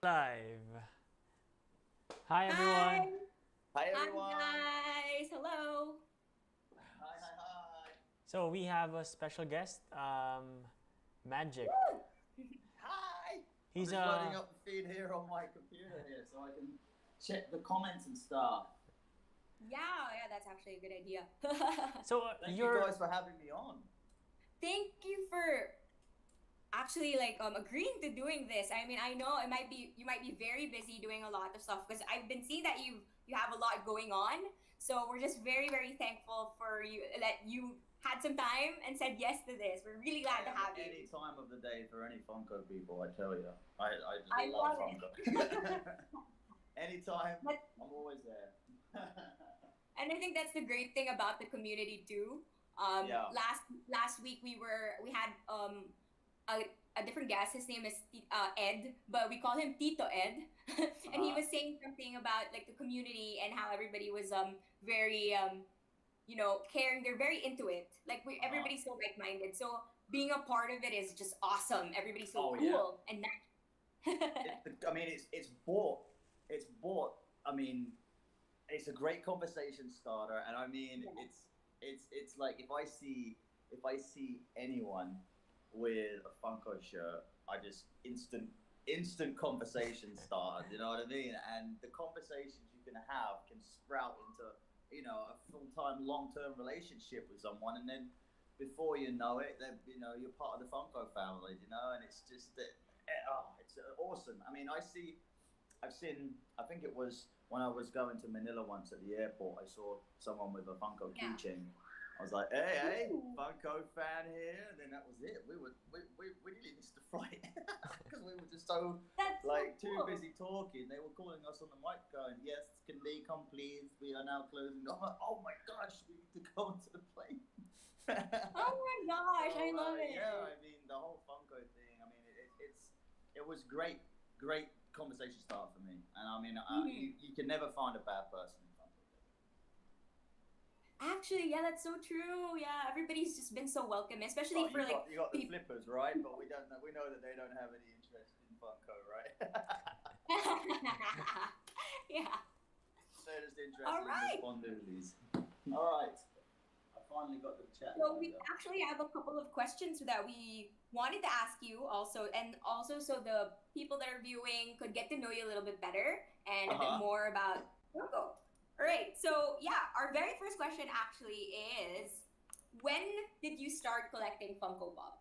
Live. Hi Hi! everyone. Hi Hi everyone! guys! Hello! Hi! So we have a special guest, Magic. Woo! Hi! I'm He's just loading up the feed here on my computer here so I can check the comments and stuff. Yeah, that's actually a good idea. so Thank you you're guys for having me on. Thank you for actually agreeing to doing this. I mean, I know you might be very busy doing a lot of stuff because I've been seeing that you have a lot going on. So we're just very thankful for you that you had some time and said yes to this. We're really glad to have Any you. time of the day for any Funko people, I tell you. I just I love love it. Funko. Anytime, But I'm always there. And I think that's the great thing about the community too. Yeah. Last week we had a different guest. His name is Ed, but we call him Tito Ed, and he Uh-huh. was saying something about like the community and how everybody was very caring. They're very into it. Like Uh-huh. everybody's so like minded. So being a part of it is just awesome. Everybody's so Oh yeah. cool and nice. I mean, it's bought. It's bought. I mean, it's a great conversation starter, and I mean, Yeah. it's like if I see anyone with a Funko shirt, I just instant conversation starter. You know what I mean? And the conversations you can have can sprout into a full time, long term relationship with someone, and then before you know it, then you're part of the Funko family. And it's just it's awesome. I mean, I've seen. I think it was when I was going to Manila once at the airport. I saw someone with a Funko Yeah. keychain. I was like, hey, Ooh, Funko fan here. And then that was it. We nearly missed the flight because we were just so that's so like too cool. busy talking. They were calling us on the mic, going, "Yes, can they come, please? We are now closing." I'm like, oh my gosh, we need to go onto the plane. Oh my gosh, I So love yeah, it. I mean the whole Funko thing. I mean it was great conversation start for me. And I mean Mhm. you can never find a bad person in Funko. Actually, yeah, that's so true. Yeah, everybody's just been so welcome, Oh, especially for like you got the people. flippers, right? But we don't know. We know that they don't have any interest in Funko, right? Yeah. They're just All interested in the right. spondoolies. All right, I finally got the chat So lined we up. actually have a couple of questions that we wanted to ask you also, and also so the people that are viewing could get to know you a little bit better and Uh a bit huh. more about Funko. All right. So yeah, our very first question actually is, when did you start collecting Funko Pop?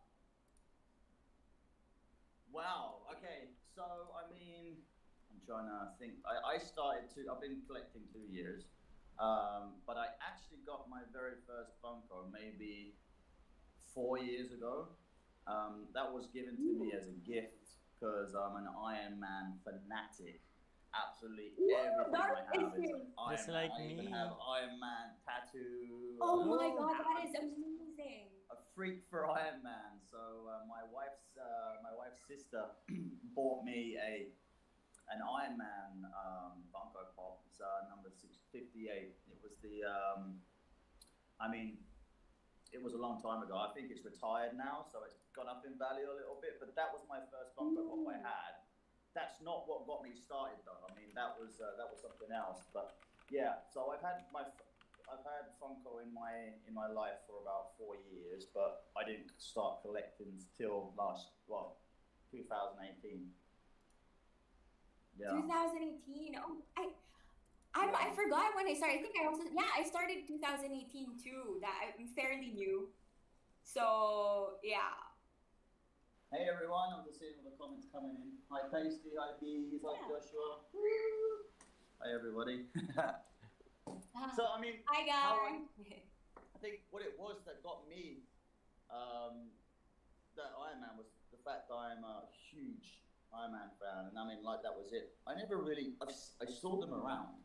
Wow. Okay. So I mean, I'm trying to think. I started to. I've been collecting 2 years, but I actually got my very first Funko maybe 4 years ago. That was given to me Ooh. as a gift because I'm an Iron Man fanatic. Absolutely Ooh, everything I that is have is an just Iron Man. like I even have me. Iron Man tattoo. Oh my Oh, God, that I'm is just amazing. a freak for Iron Man. So my wife's sister bought me a an Iron Man Funko Pop. It's number 658. It was I mean, it was a long time ago. I think it's retired now, so it's gone up in value a little bit. But that was my first Funko Pop I Ooh. had. That's not what got me started, though. I mean, that was something else. But yeah, so I've had Funko in my life for about 4 years, but I didn't start collecting till 2018. Yeah. 2018. Oh, I Yeah. forgot when I started. I think I also, yeah, I started 2018 too. That I'm fairly new. So yeah. Hey everyone, I'm just seeing all the comments coming in. Hi Pasty, hi Bees, hi Yeah. Joshua. Hi everybody. So Ah, I mean, hi how guys. I think what it was that got me um, that Iron Man was the fact that I'm a huge Iron Man fan, and I mean like that was it. I never really I saw them around.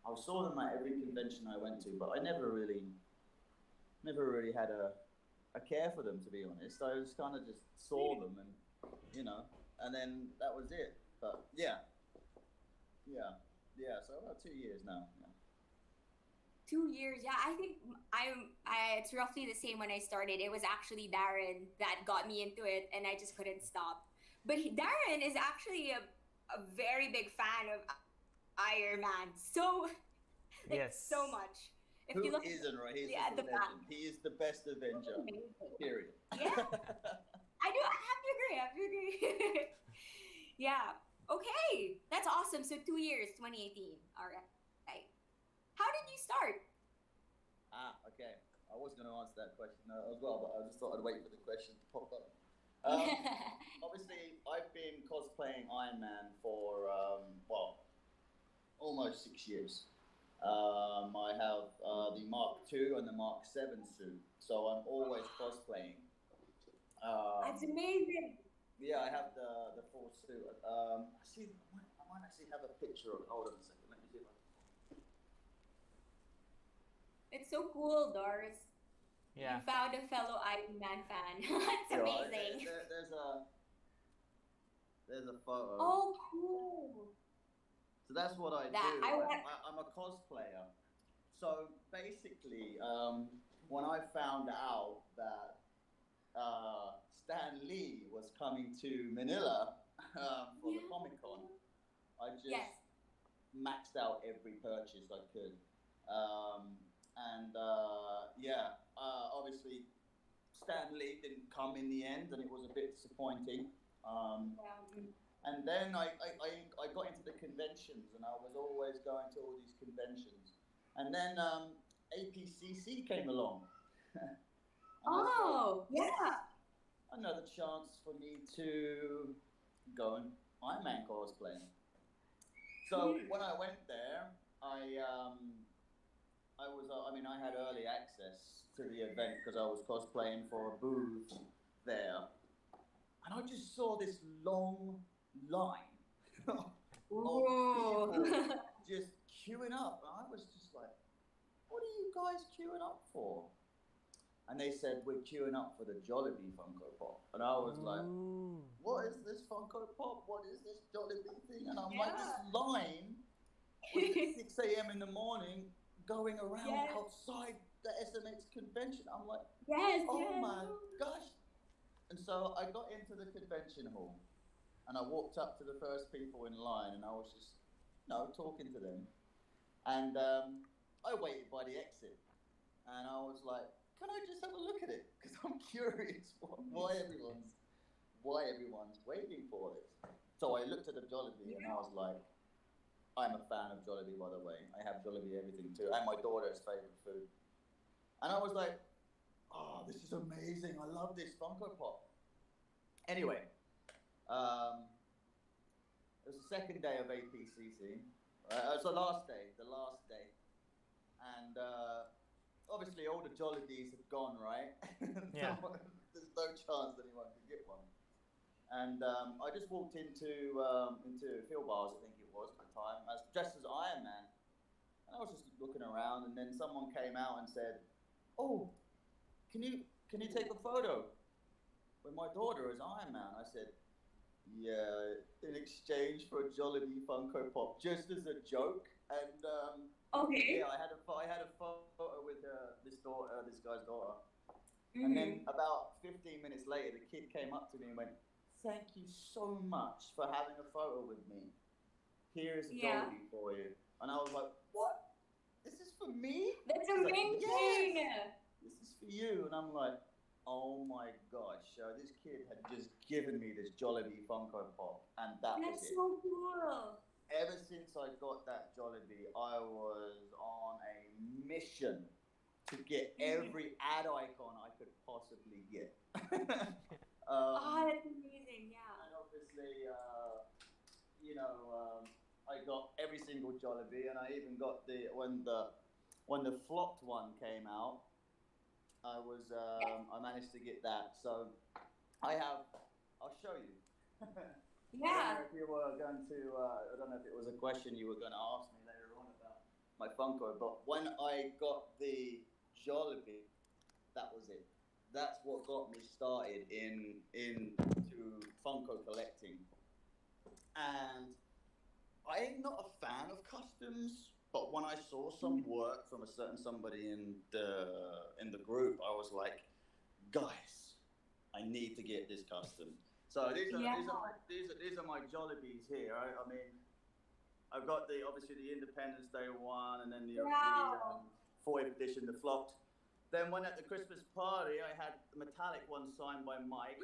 I saw them at every convention I went to, but I never really had a care for them to be honest. I just kind of just saw them and you know, and then that was it. But yeah, yeah. So about 2 years now. Yeah. 2 years. Yeah, I think it's roughly the same when I started. It was actually Darren that got me into it, and I just couldn't stop. But Darren is actually a very big fan of Iron Man. So like Yes. so much. If Who you look isn't, right? He's at just a the back, legend. He is the best Avenger. amazing. Period. Yeah. I do. I have to agree. I have to agree. Yeah. Okay. That's awesome. So 2 years, 2018. All right. How did you start? Okay. I was going to answer that question as well, but I just thought I'd wait for the question to pop up. Obviously, I've been cosplaying Iron Man for, almost 6 years. I have the Mark II and the Mark VII suit, so I'm always cosplaying. That's amazing. Yeah, I have the full suit. I might actually have a picture of. Hold on a second. Let me see if I. It's so cool, Doris. Yeah. You found a fellow Iron Man fan. That's You know, amazing. there's a photo. Oh, cool. So that's what I That- do. I want- I'm a cosplayer. So basically, when I found out that Stan Lee was coming to Manila for the Yeah. Comic Con, I just Yes. maxed out every purchase I could. Obviously, Stan Lee didn't come in the end, and it was a bit disappointing. And then I got into the conventions, and I was always going to all these conventions. And then APCC came along. And I thought, Yeah. another chance for me to go and Iron Man cosplay. So when I went there, I had early access to the event because I was cosplaying for a booth there, and I just saw this long line of Ooh. people just queuing up, and I was just like, "What are you guys queuing up for?" And they said, "We're queuing up for the Jollibee Funko Pop," and I was like, Ooh. "What is this Funko Pop? What is this Jollibee thing?" And I'm Yeah. like, "This line was at 6 a.m. in the morning going around Yes. outside the SMX convention." I'm like, Yes. "Oh yes. my gosh." And so I got into the convention hall, and I walked up to the first people in line, and I was just, talking to them. And I waited by the exit, and I was like, "Can I just have a look at it? Because I'm curious why everyone's waiting for this." So I looked at the Jollibee, and I was like, I'm a fan of Jollibee, by the way. I have Jollibee everything too, and my daughter's favorite food. And I was like, "Oh, this is amazing! I love this Funko Pop." Anyway, it was the second day of APCC. It was the last day, and obviously all the Jollibees had gone, right? Yeah. There's no chance anyone could get one. And I just walked into Phil Bars, I think it was at the time, as dressed as Iron Man. And I was just looking around, and then someone came out and said, "Oh, can you take a photo with my daughter as Iron Man?" I said, "Yeah, in exchange for a Jollibee Funko Pop, just as a joke." And Okay. yeah, I had a photo with this guy's daughter. And then about 15 minutes later, the kid came up to me and went, "Thank you so much for having a photo with me. Here is a Yeah. Jollibee for you." And I was like, "What? This is for me?" That's She's like, amazing. "Yes, this is for you." And I'm like, "Oh my gosh, this kid had just given me this Jollibee Funko Pop, and that was That's it." so cool. Ever since I got that Jollibee, I was on a mission to get every ad icon I could possibly get. That's amazing. Yeah. And obviously, I got every single Jollibee, and I even got when the flopped one came out, I managed to get that. So I'll show you. Yeah. I don't know if you were going to, I don't know if it was a question you were going to ask me later on about my Funko, but when I got the Jollibee, that was it. That's what got me started into Funko collecting. And I'm not a fan of customs, but when I saw some work from a certain somebody in the group, I was like, "Guys, I need to get this custom." So these are Yeah. these are my Jollibees here. I mean, I've got obviously the Independence Day one, and then the Wow. 40th edition, the flopped. Then when at the Christmas party, I had the metallic one signed by Mike,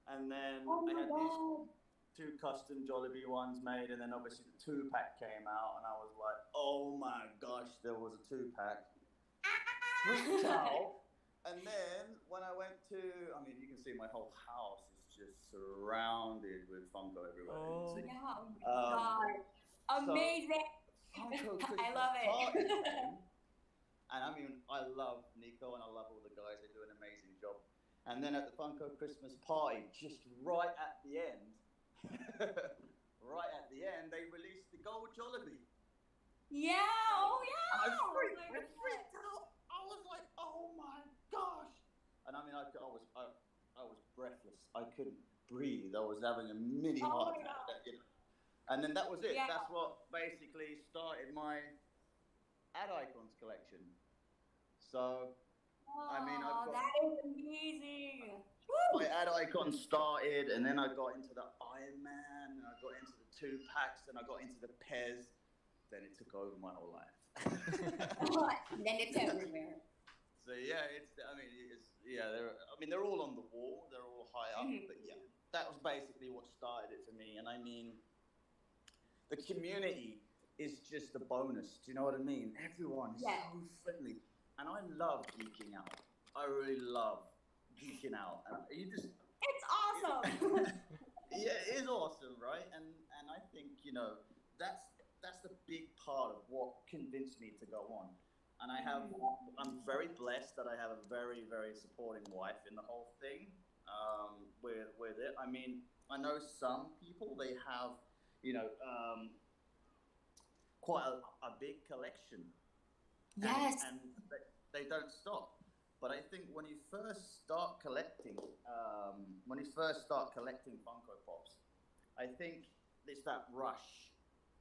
and then Oh I my had these god. two custom Jollibee ones made, and then obviously the 2-pack came out, and I was like, oh my gosh, there was a 2-pack. Freaked out. And then when I went to, I mean, you can see my whole house is just surrounded with Funko everywhere. You Oh. can see. Yeah, oh my god. Amazing. Funko I Christmas love it. party came, and I mean, I love Nico and I love all the guys. They do an amazing job. And then at the Funko Christmas party, just right at the end, they released the gold Jollibee. Yeah, oh yeah. I Oh freaked, my I God. freaked out. I was like, oh my gosh. And I mean, I was breathless. I couldn't breathe. I was having a mini Oh heart my attack. God. And then that was it. Yeah. That's what basically started my ad icons collection. So, I mean, I've got- that is amazing. my ad icon started, and then I got into the Iron Man, and I got into the 2-packs, and I got into the Pez. Then it took over my whole life. Then it's everywhere. So yeah, they're all on the wall, they're all high up, Mhm. but yeah, that was basically what started it for me. And I mean, the community is just a bonus. Do you know what I mean? Everyone is Yeah. so friendly, and I love geeking out. I really love geeking out, and you just It's awesome. yeah, it is awesome, right? And I think that's the big part of what convinced me to go on. And I'm very blessed that I have a very, very supporting wife in the whole thing. With it, I mean, I know some people they have, quite a big collection. Yes. And they don't stop. But I think when you first start collecting, Funko Pops, I think it's that rush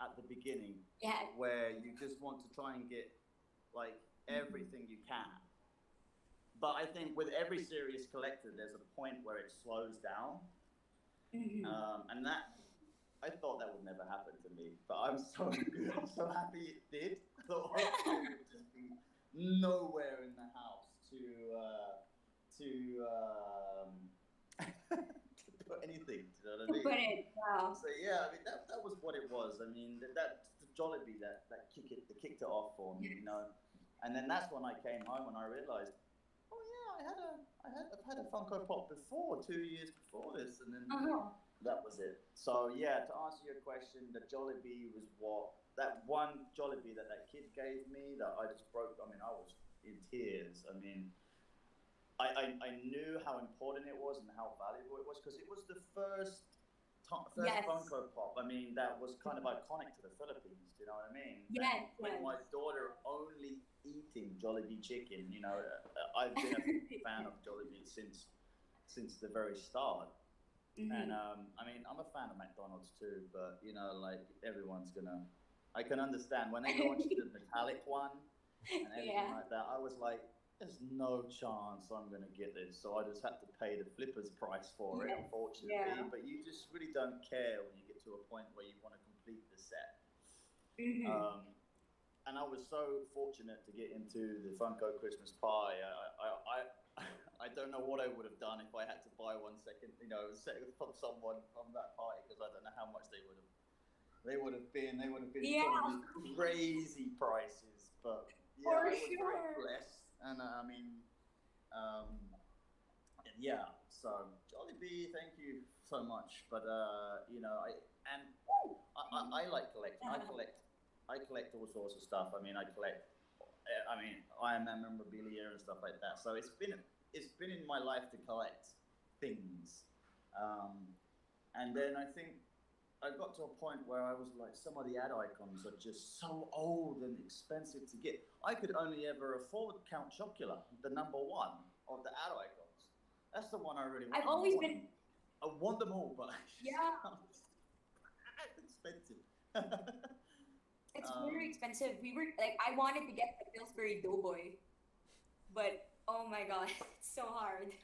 at the beginning Yeah. where you just want to try and get like everything you can. But I think with every serious collector, there's a point where it slows down, Mhm. and that I thought that would never happen to me. But I'm so happy it did. I thought it would just be nowhere in the house to put anything. Do you know what I mean? Put it. Wow. So yeah, I mean that was what it was. I mean that's the Jollibee that kicked it off for me, And then that's when I came home and I realized, oh yeah, I've had a Funko Pop before, 2 years before this, and then that was it. So yeah, to answer your question, the Jollibee was that one Jollibee that kid gave me that I just broke. I mean, I was in tears. I mean, I knew how important it was and how valuable it was because it was the first Yes. Funko Pop. I mean, that was kind of iconic to the Philippines. Do you know what I mean? Yes. With my daughter only eating Jollibee chicken, I've been a fan of Jollibee since the very start. Mhm. And I mean, I'm a fan of McDonald's too, but like everyone's gonna. I can understand when they launched the metallic one and everything like that. I was like, there's no chance I'm gonna get this, so I just had to pay the flippers price for it, unfortunately. Yeah. But you just really don't care when you get to a point where you want to complete the set. Mhm. And I was so fortunate to get into the Funko Christmas pie. I don't know what I would have done if I had to buy one second, from someone from that party, because I don't know how much they would have been probably crazy prices. But yeah, For I was sure. very blessed, and I mean, yeah. So Jollibee, thank you so much. But I like collecting. I collect all sorts of stuff. I mean, Iron Man memorabilia and stuff like that. So it's been in my life to collect things. And then I think I got to a point where I was like, some of the ad icons are just so old and expensive to get. I could only ever afford Count Chocula, the #1 of the ad icons. That's the one I really want. I want them all, but it's expensive. It's very expensive. I wanted to get the Pillsbury Doughboy, but oh my god, it's so hard.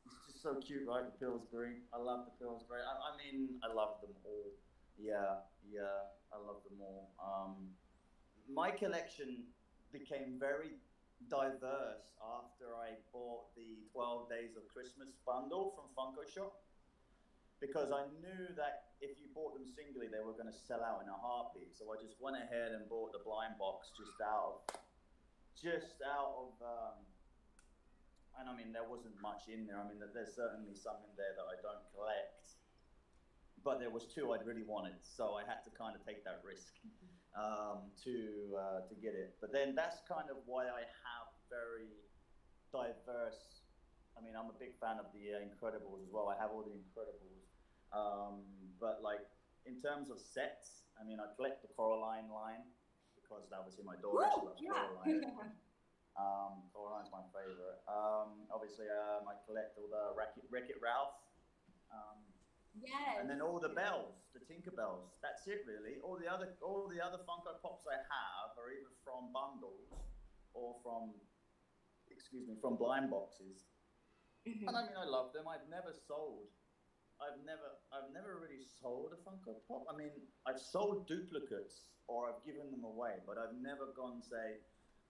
It's just so cute, right? The Pillsbury. I love the Pillsbury. I mean, I love them all. Yeah, yeah, I love them all. My collection became very diverse after I bought the 12 Days of Christmas bundle from Funko Shop because I knew that if you bought them singly, they were going to sell out in a heartbeat. So I just went ahead and bought the blind box and I mean, there wasn't much in there. I mean, there's certainly some in there that I don't collect, but there was two I'd really wanted, so I had to kind of take that risk to get it. But then that's kind of why I have very diverse. I mean, I'm a big fan of the Incredibles as well. I have all the Incredibles, but like in terms of sets, I mean, I collect the Coraline line because obviously my daughter loves Coraline. Coraline's my favorite. Obviously, I collect all the Wreck-It Ralph. Yes. And then all the bells, the Tinker Bells. That's it, really. All the other Funko Pops I have are either from bundles or from blind boxes. And I mean, I love them. I've never really sold a Funko Pop. I mean, I've sold duplicates or I've given them away, but I've never gone say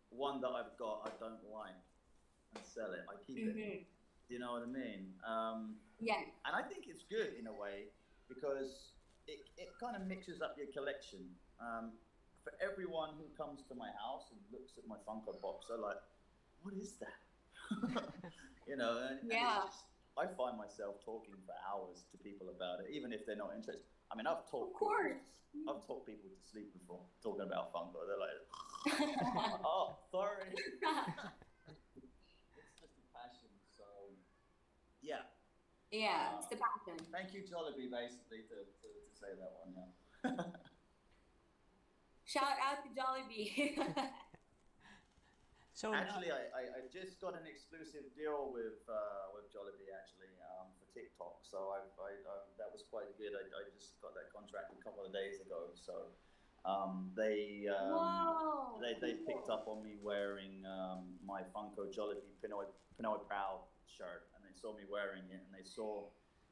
one that I've got I don't like and sell it. I keep it. You know what I mean? Yeah. And I think it's good in a way because it kind of mixes up your collection. For everyone who comes to my house and looks at my Funko Pops, they're like, "What is that?" You know, and Yeah. it's just, I find myself talking for hours to people about it, even if they're not interested. I mean, I've talked people to sleep before talking about Funko. They're like, "Oh, sorry." It's just a passion. So, yeah. Yeah, it's the passion. Thank you, Jollibee, basically, to say that one, yeah. Shout out to Jollibee. So Actually, I just got an exclusive deal with Jollibee actually for TikTok, so I that was quite good. I just got that contract a couple of days ago, so they picked up on me wearing my Funko Jollibee Pinoy Proud shirt, and they saw me wearing it, and they saw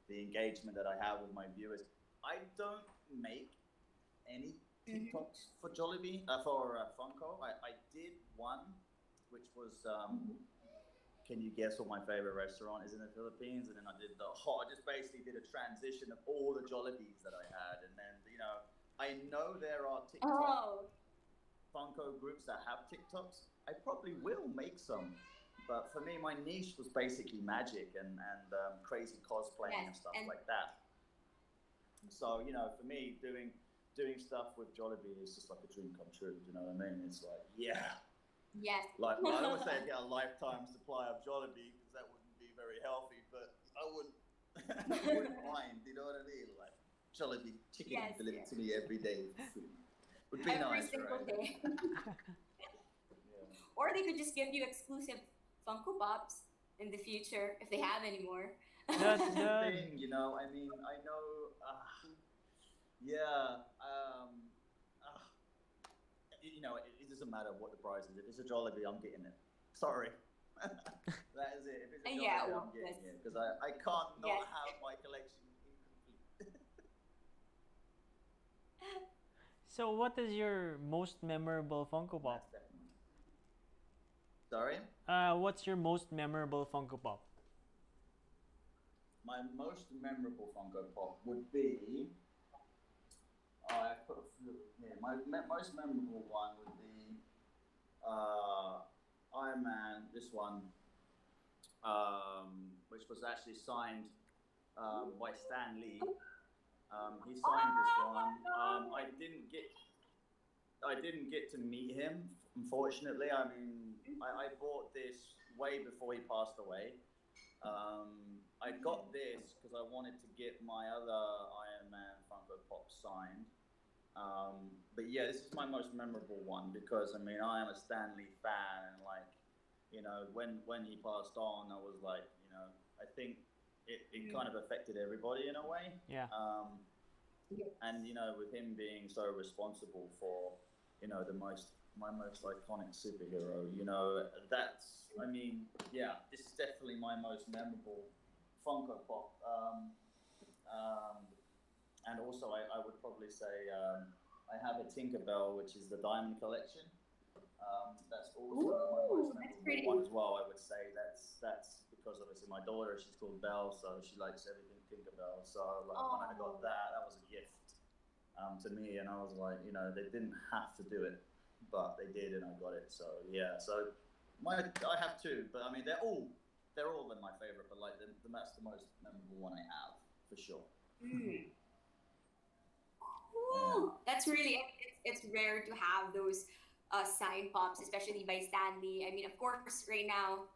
the engagement that I have with my viewers. I don't make any TikToks for Jollibee for Funko. I did one, which was can you guess what my favorite restaurant is in the Philippines? And then I just basically did a transition of all the Jollibees that I had, and then I know there are TikTok Funko groups that have TikToks. I probably will make some, but for me, my niche was basically magic and crazy cosplaying and stuff like that. So for me, doing stuff with Jollibee is just like a dream come true. You know what I mean? It's like, yeah. Yes. Like, well, I don't want to say I get a lifetime supply of Jollibee because that wouldn't be very healthy, but I wouldn't mind. You know what I mean? Like Jollibee chicken delivered to me every day. Would be every nice, single right? day. Or they could just give you exclusive Funko Pops in the future if they have any more. That's the thing, I mean, I know, it doesn't matter what the price is. If it's a Jollibee, I'm getting it. Sorry. That is it. If it's a Jollibee, I'm getting it. Because I can't not have my collection incomplete. So what is your most memorable Funko Pop? Sorry? What's your most memorable Funko Pop? My most memorable Funko Pop would be... I put a few here. My most memorable one would be Iron Man, this one, which was actually signed by Stan Lee. He signed this one. I didn't get to meet him, unfortunately. I mean, I bought this way before he passed away. I got this because I wanted to get my other Iron Man Funko Pop signed. But yeah, this is my most memorable one because I mean I am a Stan Lee fan, and like when he passed on, I was like I think it kind of affected everybody in a way. Yeah. And with him being so responsible for my most iconic superhero, that's I mean this is definitely my most memorable Funko Pop. And also, I would probably say I have a Tinkerbell, which is the Diamond Collection. That's also my most memorable one as well. I would say that's because obviously my daughter, she's called Belle, so she likes everything Tinkerbell. So like, when I got that was a gift to me, and I was like, you know, they didn't have to do it, but they did, and I got it. So yeah, so I have two, but I mean they're all my favorite, but like that's the most memorable one I have for sure. Mm. Cool. That's really it's rare to have those sign pops, especially by Stanley. I mean, of course, right now,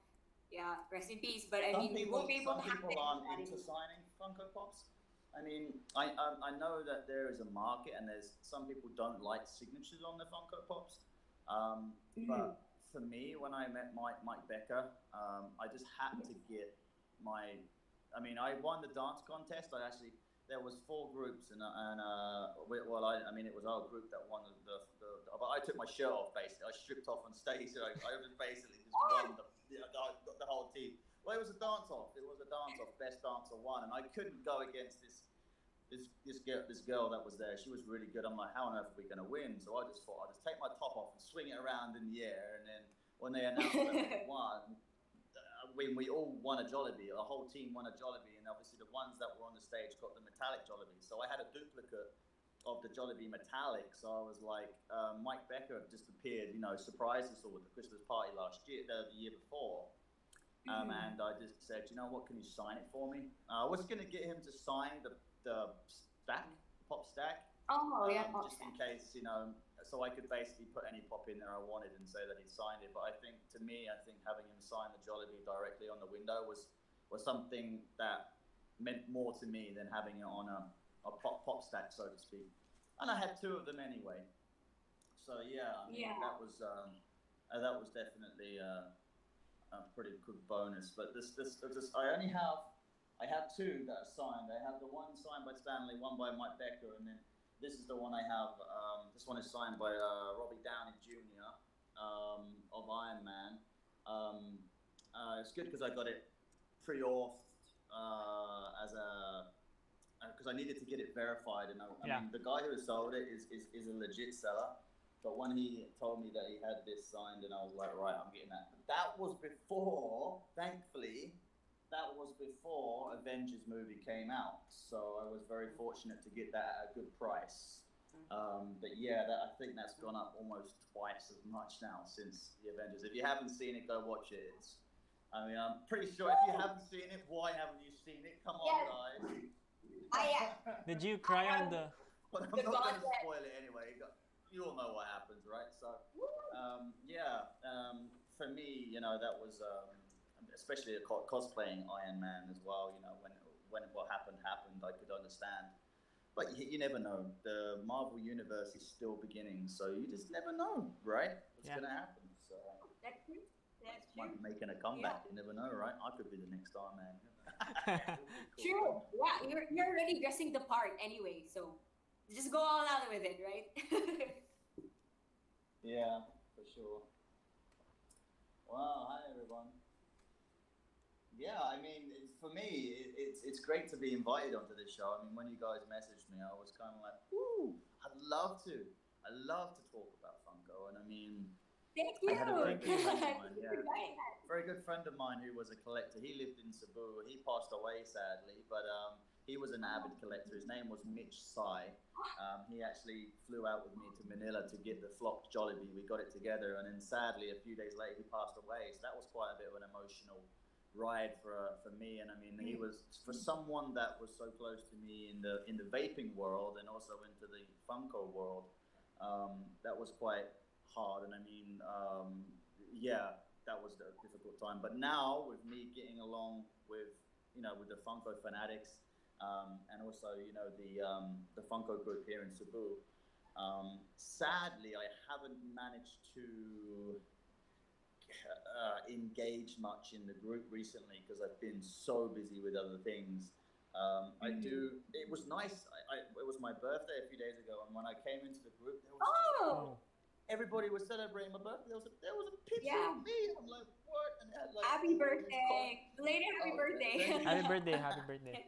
yeah, rest in peace. But I mean, we won't be able to have people aren't into signing Funko Pops. I mean, I know that there is a market, and there's some people don't like signatures on the Funko Pops. But for me, when I met Mike Becker, I just had to get my. I mean, I won the dance contest. There was 4 groups, and well, I mean, it was our group that won the but I took my shirt off basically. I stripped off on stage. I just basically just won the whole team. Well, it was a dance off. It was a dance off. Best dancer won, and I couldn't go against this girl that was there. She was really good. I'm like, how on earth are we going to win? So I just thought I'd just take my top off and swing it around in the air, and then when they announced that we won. When we all won a Jollibee, a whole team won a Jollibee, and obviously the ones that were on the stage got the metallic Jollibee. So I had a duplicate of the Jollibee metallic. So I was like, Mike Becker just appeared, you know, surprised us all at the Christmas party last year, the year before. And I just said, you know what, can you sign it for me? I was going to get him to sign the stack, pop stack. Oh, yeah, pop just stack. In case, you know, so I could basically put any pop in there I wanted and say that he signed it. But I think, to me, having him sign the Jollibee directly on the window was something that meant more to me than having it on a pop stack, so to speak. And I had 2 of them anyway. So yeah, I mean, that was definitely a pretty good bonus. But I have 2 that are signed. I have the one signed by Stanley, one by Mike Becker, and then this is the one I have. This one is signed by Robbie Downey Jr. Of Iron Man. It's good because I got it pre-authed because I needed to get it verified, and I mean the guy who sold it is a legit seller. But when he told me that he had this signed, and I was like, right, I'm getting that. But that was before, thankfully. That was before Avengers movie came out, so I was very fortunate to get that at a good price. But yeah, I think that's gone up almost twice as much now since the Avengers. If you haven't seen it, go watch it. I mean, I'm pretty sure if you haven't seen it, why haven't you seen it? Come on, guys. Did you cry on the? But I'm not going to spoil it anyway. You all know what happens, right? So, for me, you know, that was. Especially cosplaying Iron Man as well, you know, when what happened, I could understand. But you never know. The Marvel Universe is still beginning, so you just never know, right? What's going to happen. So That's true. That's might be making a comeback. You never know, right? I could be the next Iron Man. True. Yeah, you're already dressing the part anyway, so just go all out with it, right? Yeah, for sure. Wow, hi everyone. Yeah, I mean, for me, it's great to be invited onto this show. I mean, when you guys messaged me, I was kind of like, "Ooh, I'd love to. I love to talk about Funko." And I mean, Thank you. I had a very good friend of mine, very good friend of mine who was a collector. He lived in Cebu. He passed away sadly, but he was an avid collector. His name was Mitch Sai. He actually flew out with me to Manila to get the flopped Jollibee. We got it together, and then sadly, a few days later, he passed away. So that was quite a bit of an emotional ride for me. And I mean, he was, for someone that was so close to me in the vaping world and also into the Funko world, that was quite hard. And I mean, that was a difficult time. But now with me getting along with the Funko fanatics, and also the Funko group here in Cebu, sadly I haven't managed to engage much in the group recently because I've been so busy with other things. It was nice. It was my birthday a few days ago, and when I came into the group, everybody was celebrating my birthday. There was a picture of me. I'm like, what? And it had, like, Happy all these birthday. Belated happy Oh, birthday. thank you. Happy birthday, happy birthday.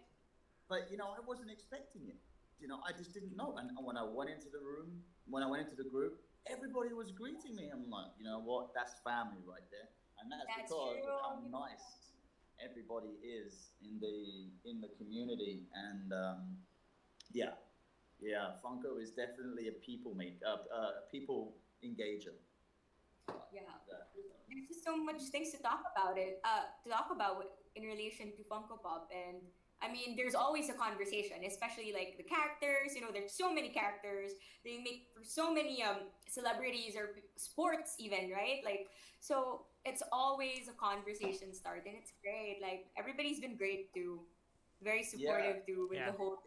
But you know, I wasn't expecting it. You know, I just didn't know. And when I went into the room, when I went into the group, everybody was greeting me. I'm like, you know what? That's family right there. And that's That's because true. of how nice everybody is in the community. And yeah, yeah, Funko is definitely a people people engager. Yeah. Yeah. There's just so much things to talk about in relation to Funko Pop, and I mean, there's always a conversation, especially like the characters. You know, there's so many characters. They make for so many celebrities or sports even, right? Like, so it's always a conversation start, and it's great. Like everybody's been great too, very supportive too with Yeah. the whole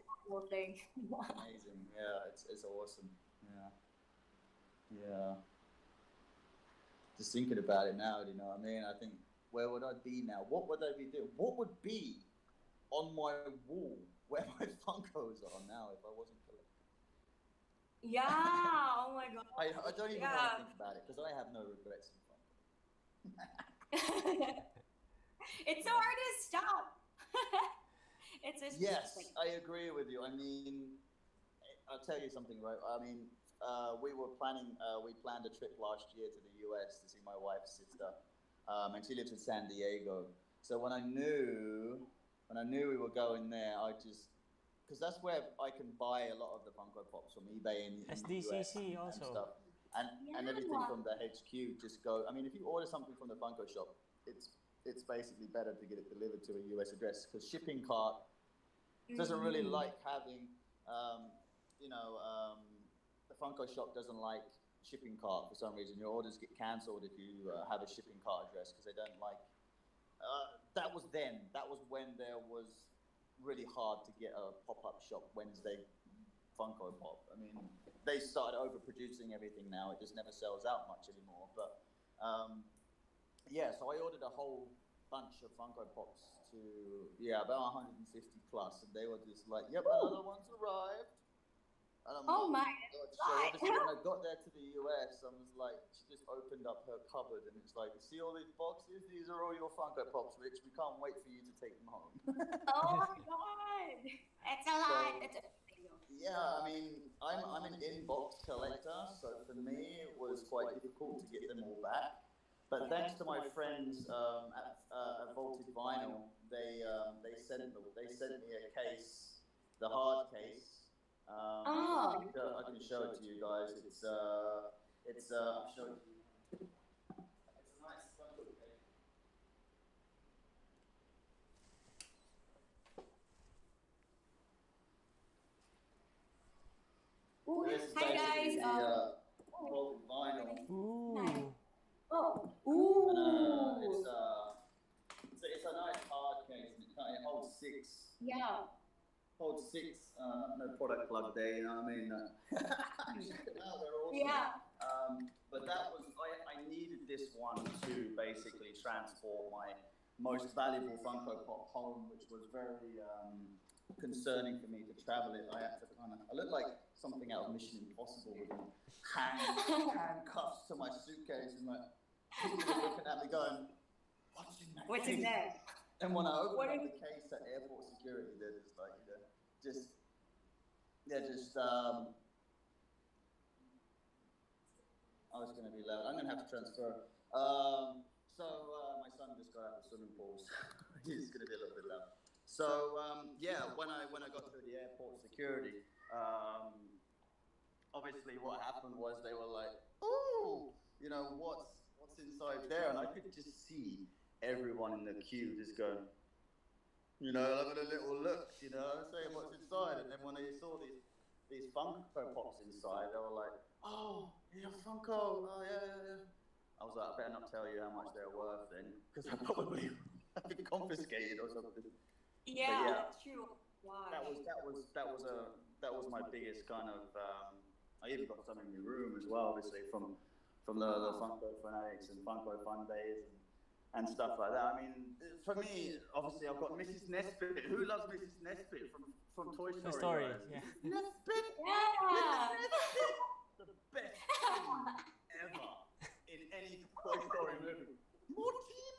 thing. Amazing. Yeah, it's awesome. Yeah. Yeah. Just thinking about it now, you know what I mean? I think, where would I be now? What would I be doing? What would be on my wall where my Funkos are now if I wasn't collecting? Yeah. Oh my god. I don't even want to think about it because I have no regrets in Funko. It's so hard to stop. It's just Yes, like, I agree with you. I mean, I'll tell you something, right? I mean, we planned a trip last year to the US to see my wife's sister, and she lives in San Diego. So when I knew we were going there, because that's where I can buy a lot of the Funko Pops from eBay in the US SDCC and also. stuff, and everything from the HQ. Just go. I mean, if you order something from the Funko shop, it's basically better to get it delivered to a US address because shipping cart doesn't really like having, the Funko shop doesn't like shipping cart for some reason. Your orders get cancelled if you have a shipping cart address because they don't like. That was then. That was when there was really hard to get a pop-up shop Wednesday Funko Pop. I mean, they started overproducing everything now. It just never sells out much anymore. But so I ordered a whole bunch of Funko Pops to about 150 plus, and they were just like, "Yep, another one's arrived." And I'm oh like, my God. So god. obviously when I got there to the US, I was like, she just opened up her cupboard and it's like, "You see all these boxes? These are all your Funko Pops, Rich. We can't wait for you to take them home." Oh my god. It's a lot. It's amazing. Yeah, I mean, I'm an in-box collector, so for me it was quite difficult to get them all back. But thanks to my friends at Vaulted Vinyl, they sent me a case, the hard case. I can show it to you guys. I'll show it to you. It's a nice Funko case. Ooh, This is hi basically guys. the Vaulted Vinyl. Ooh. Oh. And, Ooh. it's a nice hard case. It holds six. Yeah. Holds six. No product plug there, you know what I mean? No, they're awesome. Yeah. But that was I needed this one to basically transport my most valuable Funko Pop home, which was very concerning for me to travel it. I had to I looked like something out of Mission Impossible with handcuffs to my suitcase and like people were looking at me going, "What's in that What's case?" in there? And when I opened up the case at airport security, they're just like, I was going to be loud. I'm going to have to transfer. My son just got out of the swimming pool, so he's going to be a little bit loud. So when I got to the airport security, obviously what happened was they were like, "Ooh, you know what's inside there?" And I could just see everyone in the queue just going, you know, having a little look, you know, saying what's inside. And then when they saw these Funko Pops inside, they were like, "Oh, yeah, Funko, oh yeah." I was like, "I better not tell you how much they're worth then, because I probably have been confiscated or something." Yeah, that's true. Wow. That was my biggest kind of. I even got some in my room as well, obviously from the Funko Funatics and Funko Fun Days and stuff like that. I mean, for me, obviously, I've got Mrs. Nesbitt. Who loves Mrs. Nesbitt from Toy Story? Toy Story, Guys? yeah. Mrs. Nesbitt, Yeah. the best thing ever in any Toy Story movie. Mortimer.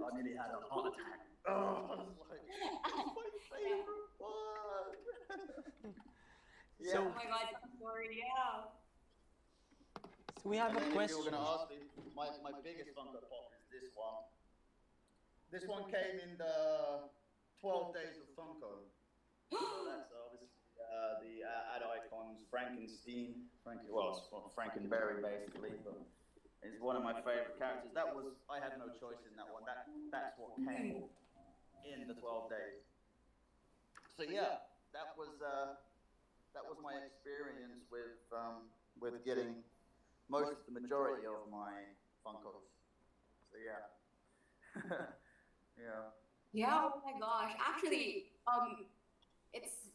I nearly had a heart attack. Oh, I was like, it's my favorite one. So- Oh my god, sorry, yeah. So we have And a then if you were question. going to ask me, my biggest Funko Pop is this one. This one came in the 12 Days of Funko. So that's obviously the ad icons, Frankenstein, Frankenberry basically. But it's one of my favorite characters. That was, I had no choice in that one. That's what came in the 12 days. So yeah, that was my experience with getting the majority of my Funkos. So yeah. Yeah. Yeah, oh my gosh. Actually, it's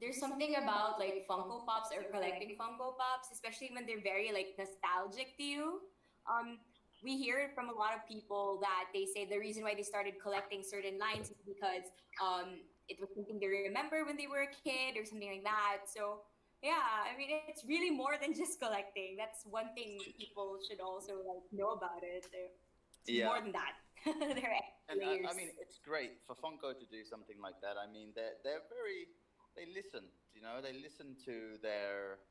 there's something about like Funko Pops or collecting Funko Pops, especially when they're very like nostalgic to you. Um, we hear it from a lot of people that they say the reason why they started collecting certain lines is because it was something they remember when they were a kid or something like that. So yeah, I mean it's really more than just collecting. That's one thing people should also like know about it. It's more Yeah. than that. there are And layers. I mean, it's great for Funko to do something like that. I mean, they listen. You know, they listen to their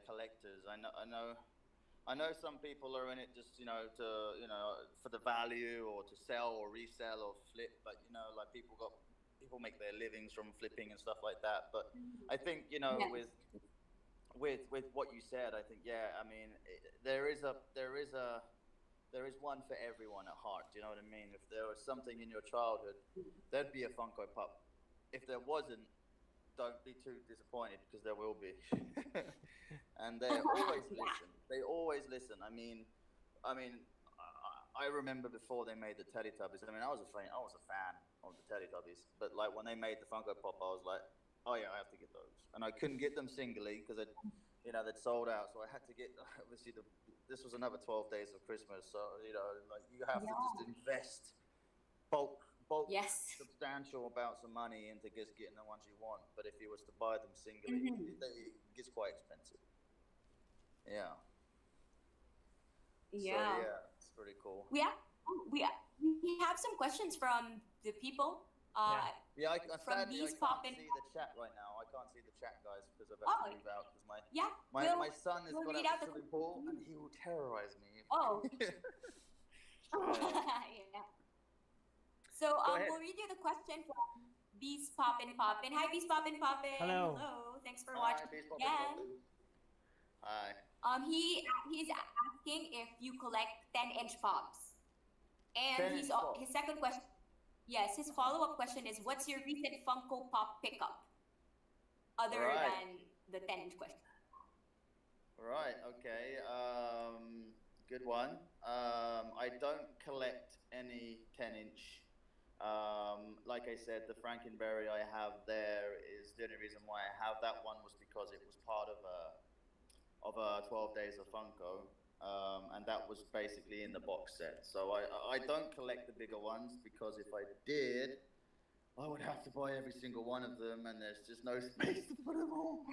collectors. I know some people are in it just for the value or to sell or resell or flip. But like people make their livings from flipping and stuff like that. But I think Yes. with what you said, I think yeah. I mean, there is one for everyone at heart. Do you know what I mean? If there was something in your childhood, there'd be a Funko Pop. If there wasn't, don't be too disappointed because there will be. And they always listen. They always listen. I mean, I remember before they made the Teletubbies. I mean, I was a fan of the Teletubbies. But like when they made the Funko Pop, I was like, oh yeah, I have to get those. And I couldn't get them singly because they'd sold out. So I had to get obviously this was another 12 days of Christmas. So like you have to just invest bulk Yes. substantial amounts of money into just getting the ones you want. But if you was to buy them singly, it gets quite expensive. Yeah. So Yeah. yeah, it's pretty cool. We have we have some questions from the people. Yeah, From sadly, these I can't poppin'. see the chat right now. I can't see the chat, guys, because I've Oh, had to move out because yeah. my son has we'll got read out out the the swimming pool and he will terrorize me. Oh. Yeah. yeah. So Go ahead. we'll read you the question from Beast Poppin' Poppin'. Hi Beast Poppin' Poppin'. Hello. Thanks for Hi, watching Beast Poppin' again. Poppin'. Hi. He's asking if you collect 10-inch pops. And 10-inch pops. his second question. Yes, his follow-up question is what's your recent Funko Pop pickup? Other Right. than the 10-inch question. Right. Okay. Good one. I don't collect any 10-inch. Like I said, the Frankenberry I have there is the only reason why I have that one was because it was part of a 12 Days of Funko, and that was basically in the box set. So I don't collect the bigger ones because if I did, I would have to buy every single one of them, and there's just no space to put them all.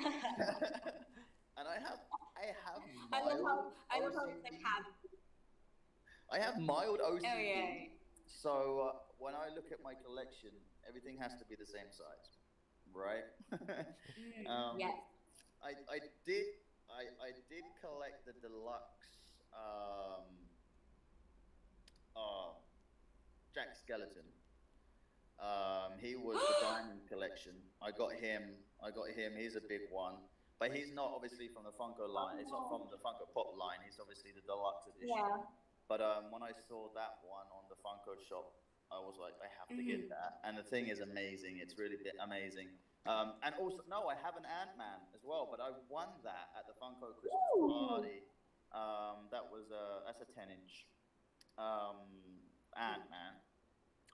And I have I love mild how it's like OCD. half. I have mild OCD. Oh yeah. So when I look at my collection, everything has to be the same size, right? Yes. I did collect the deluxe Jack Skeleton. He was the diamond collection. I got him. He's a big one, but he's not obviously from the Funko line. It's not from the Funko Pop line. He's obviously the deluxe edition. Yeah. But when I saw that one on the Funko shop, I was like, I have to get that. And the thing is amazing. It's really amazing. And also, no, I have an Ant-Man as well, but I won that at the Funko Christmas party. That's a 10-inch Ant-Man,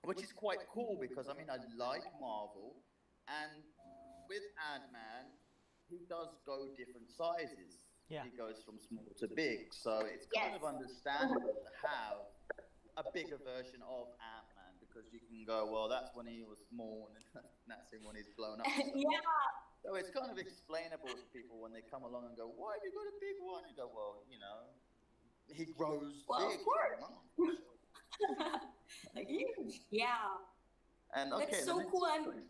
which is quite cool because, I mean, I like Marvel, and with Ant-Man, he does go different sizes. Yeah. He goes from small to big, so it's kind of understandable to have a bigger version of Ant-Man because you can go, well, that's when he was small, and then that's him when he's blown up. Yeah. So it's kind of explainable to people when they come along and go, why have you got a big one? You go, well, he grows Well, big. of course. Like huge. Yeah. And okay, That's the so next cool. question.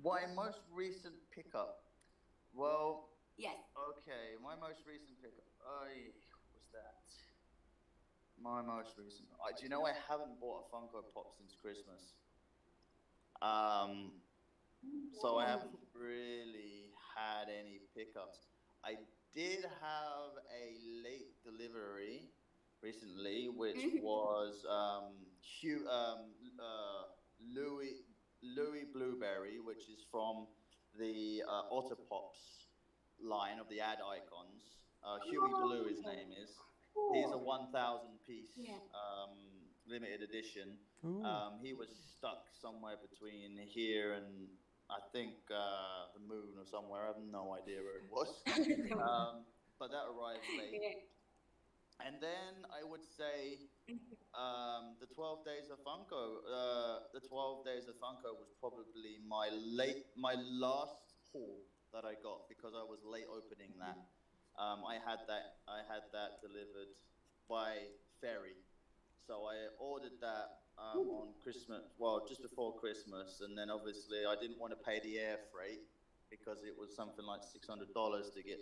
My most recent pickup. Well, Yes. okay, my most recent pickup. What was that? My most recent. Do you know I haven't bought a Funko Pop since Christmas? Um, so I haven't really had any pickups. I did have a late delivery recently, which Mhm. was Louis Louis Blueberry, which is from the Otterpops line of the ad icons. Huey Blue, his name is. He's a Cool. 1,000 Yeah. piece limited edition. Ooh. He was stuck somewhere between here and I think the moon or somewhere. I have no idea where it was. But that arrived late. Yeah. And then I would say the 12 Days of Funko. The 12 Days of Funko was probably my last haul that I got because I was late opening that. I had that delivered by ferry, so I ordered that on Christmas. Well, just before Christmas, and then obviously I didn't want to pay the air freight because it was something like $600 to get.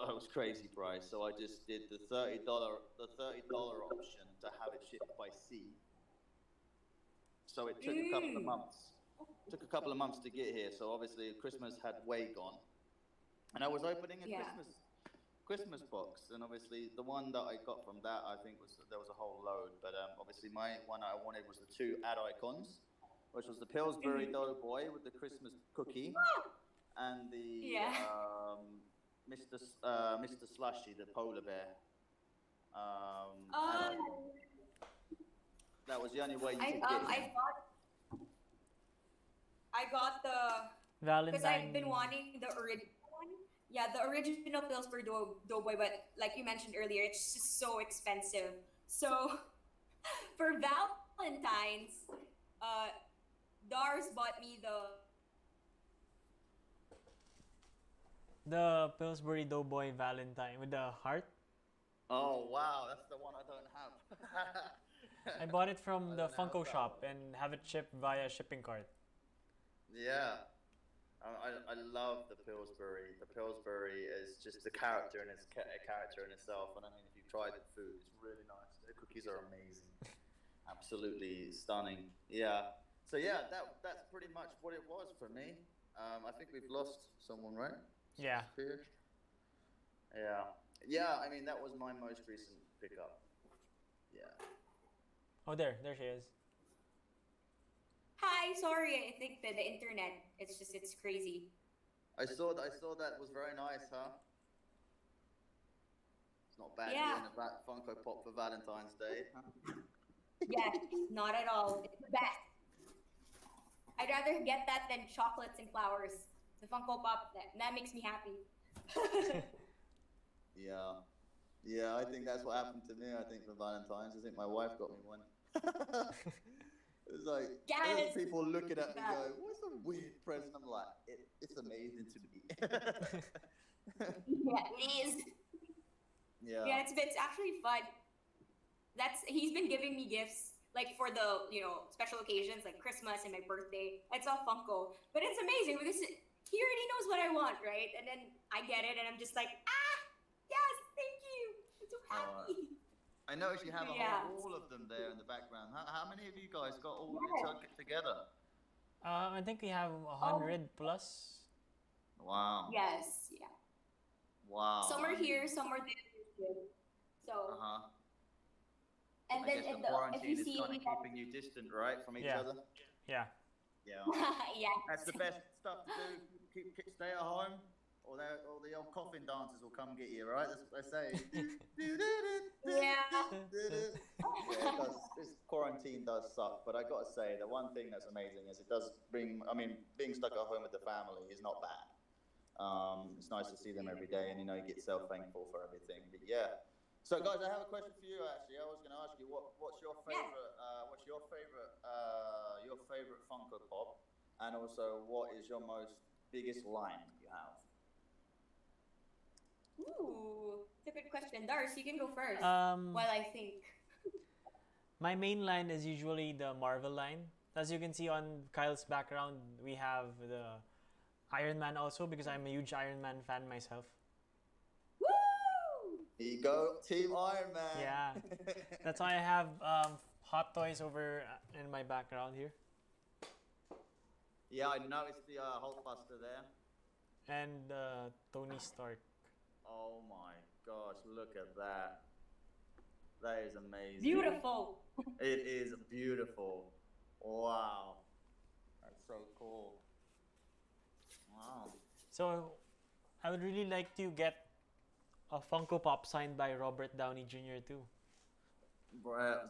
It was crazy price, so I just did the $30 option to have it shipped by sea. So it took a couple of Mm. months. Took a couple of months to get here. So obviously Christmas had way gone, and I was opening a Yeah. Christmas box, and obviously the one that I got from that I think was there was a whole load, but obviously my one I wanted was the two ad icons, which was the Pillsbury Mhm. Doughboy with the Christmas cookie and the Yeah. Mr. Slushy, the polar bear ad Um, icon. That was the only way you could get him. I got the because I've been Valentine. wanting the original one. Yeah, the original Pillsbury Doughboy, but like you mentioned earlier, it's just so expensive. So for Valentine's, uh, Dars bought me The Pillsbury Doughboy Valentine with the heart. Oh wow, that's the one I don't have. I bought it from I the don't have Funko that shop one. and have it shipped via shipping cart. Yeah, I love the Pillsbury. The Pillsbury is just a character in itself. And I mean, if you've tried the food, it's really nice. The cookies are amazing, absolutely stunning. Yeah. So yeah, that's pretty much what it was for me. I think we've lost someone, right? Yeah. Sophia? Yeah. Yeah. I mean, that was my most recent pickup. Yeah. Oh, there she is. Hi, sorry, I think the internet. It's crazy. I saw that was very nice, huh? It's not bad Yeah. getting a Funko Pop for Valentine's Day. Huh? Yes, not at all. It's the best. I'd rather get that than chocolates and flowers. The Funko Pop that makes me happy. Yeah. Yeah, I think that's what happened to me. I think for Valentine's, I think my wife got me one. It's like there's Yes. people looking at me Yeah. going, "What's a weird present?" I'm like, "It's amazing to me." Yeah, it is. Yeah. Yeah, it's actually fun. That's he's been giving me gifts like for the special occasions like Christmas and my birthday. It's all Funko, but it's amazing because he already knows what I want, right? And then I get it, and I'm just like, yes, thank you. I'm so Oh, happy. I noticed you have a Yeah. whole wall of them there in the background. How many of you guys got all Yes. together? I think we have Oh, 100 plus. Wow. yes, yeah. Wow. Some are I here, mean, some are there. So, uh-huh. and I then guess the if you quarantine is see kind me, of keeping you distant, right, from each Yeah. other? Yeah. Yeah. yeah. That's the best stuff to do. Stay at home, or the old coffin dancers will come get you, right? That's what they say. Yeah. Yeah, it does. This quarantine does suck, but I got to say, the one thing that's amazing is it does bring. I mean, being stuck at home with the family is not bad. It's nice to see them every day, and you get self thankful for everything. But yeah. So guys, I have a question for you. Actually, I was going to ask you what's your Yes. favorite your favorite Funko Pop, and also what is your most biggest line you have? Ooh, it's a good question. Dars, you can go first Um, while I think. My main line is usually the Marvel line. As you can see on Kyle's background, we have the Iron Man also because I'm a huge Iron Man fan myself. Woo! Here you go, Team Iron Man. Yeah. That's why I have Hot Toys over in my background here. Yeah, I noticed the Hulkbuster there. And Tony Stark. Oh my gosh, look at that. That is amazing. Beautiful. It is beautiful. Wow. That's so cool. Wow. So I would really like to get a Funko Pop signed by Robert Downey Jr. too.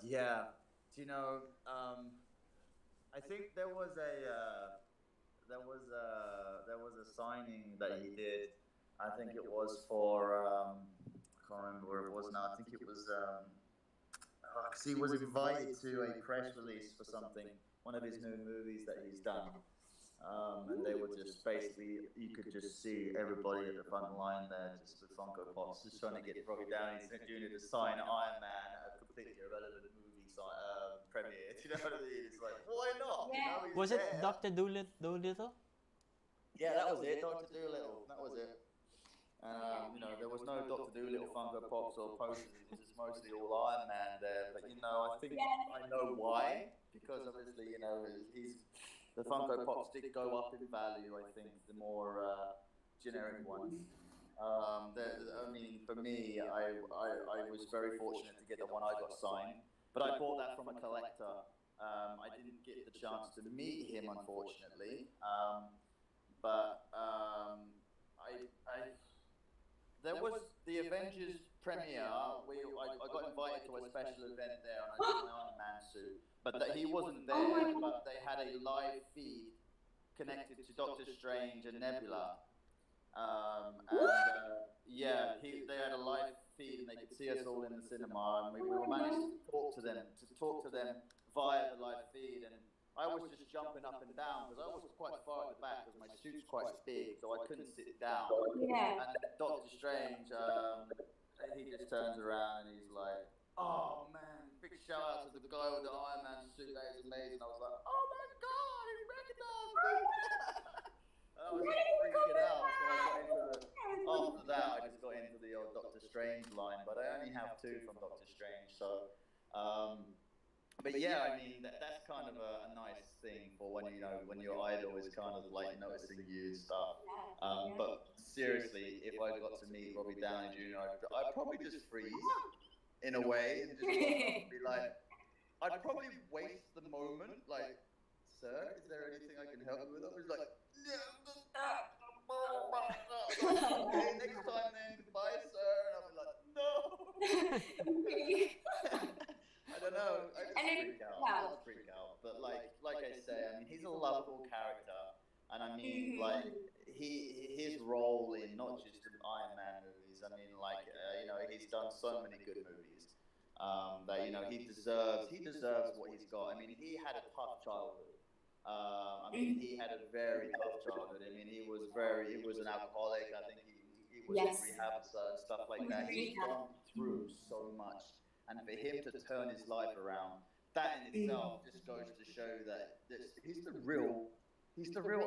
Yeah. Do you know, I think there was a signing that he did. I think it was for I can't remember where it was now. I think it was because he was invited to a press release for something, one of his new movies that he's done. And they were just basically, you could just see everybody at the front line there, just with Funko Pops, just trying to get Robbie Downey Jr. to sign Iron Man at a completely irrelevant movie premiere. Do you know what I mean? It's like, why not? Yeah. You know, he's Was it there. Dr. Doolittle? Yeah, that was it. Dr. Doolittle. That was it. You know, there was no Dr. Doolittle Funko Pops or posters. It was just mostly all Iron Man there. But you know, I think I know why, because obviously, you know, the Funko Pops did go up in value. I think the more generic ones. I mean, for me, I was very fortunate to get the one I got signed, but I bought that from a collector. I didn't get the chance to meet him, unfortunately. There was the Avengers premiere. I got invited to a special event there, and I did my Iron Man suit. But he wasn't there. But they had a live feed connected to Doctor Strange and Nebula. They had a live feed, and they could see us all in the cinema, and we managed to talk to them via the live feed. And I was just jumping up and down because I was quite far at the back because my suit's quite big, so I couldn't sit down. Yeah. And Doctor Strange, he just turns around and he's like, "Oh man, big shout out to the guy with the Iron Man suit, that is amazing." I was like, "Oh my god, he recognized me!" I was freaking out. After that, I just got into the old Doctor Strange line, but I only have two from Doctor Strange, so. But yeah, I mean that's kind of a nice thing for when your idol is kind of like noticing you and stuff. But seriously, if I got to meet Robbie Downey Jr., I'd probably just freeze in a way and just be like, I'd probably waste the moment. Like, sir, is there anything I can help you with? I was like, okay, next time then, goodbye, sir. And I'll be like, no. I don't know. I just freak out. But like I say, I mean, he's a lovable character, and I mean, like his role in not just the Iron Man movies. I mean, he's done so many good movies that he deserves what he's got. I mean, he had a tough childhood. I mean, he had a very tough childhood. I mean, he was an alcoholic. I think he was in rehab and stuff like that. He's gone through so much. And for him to turn his life around, that in itself just goes to show that he's the real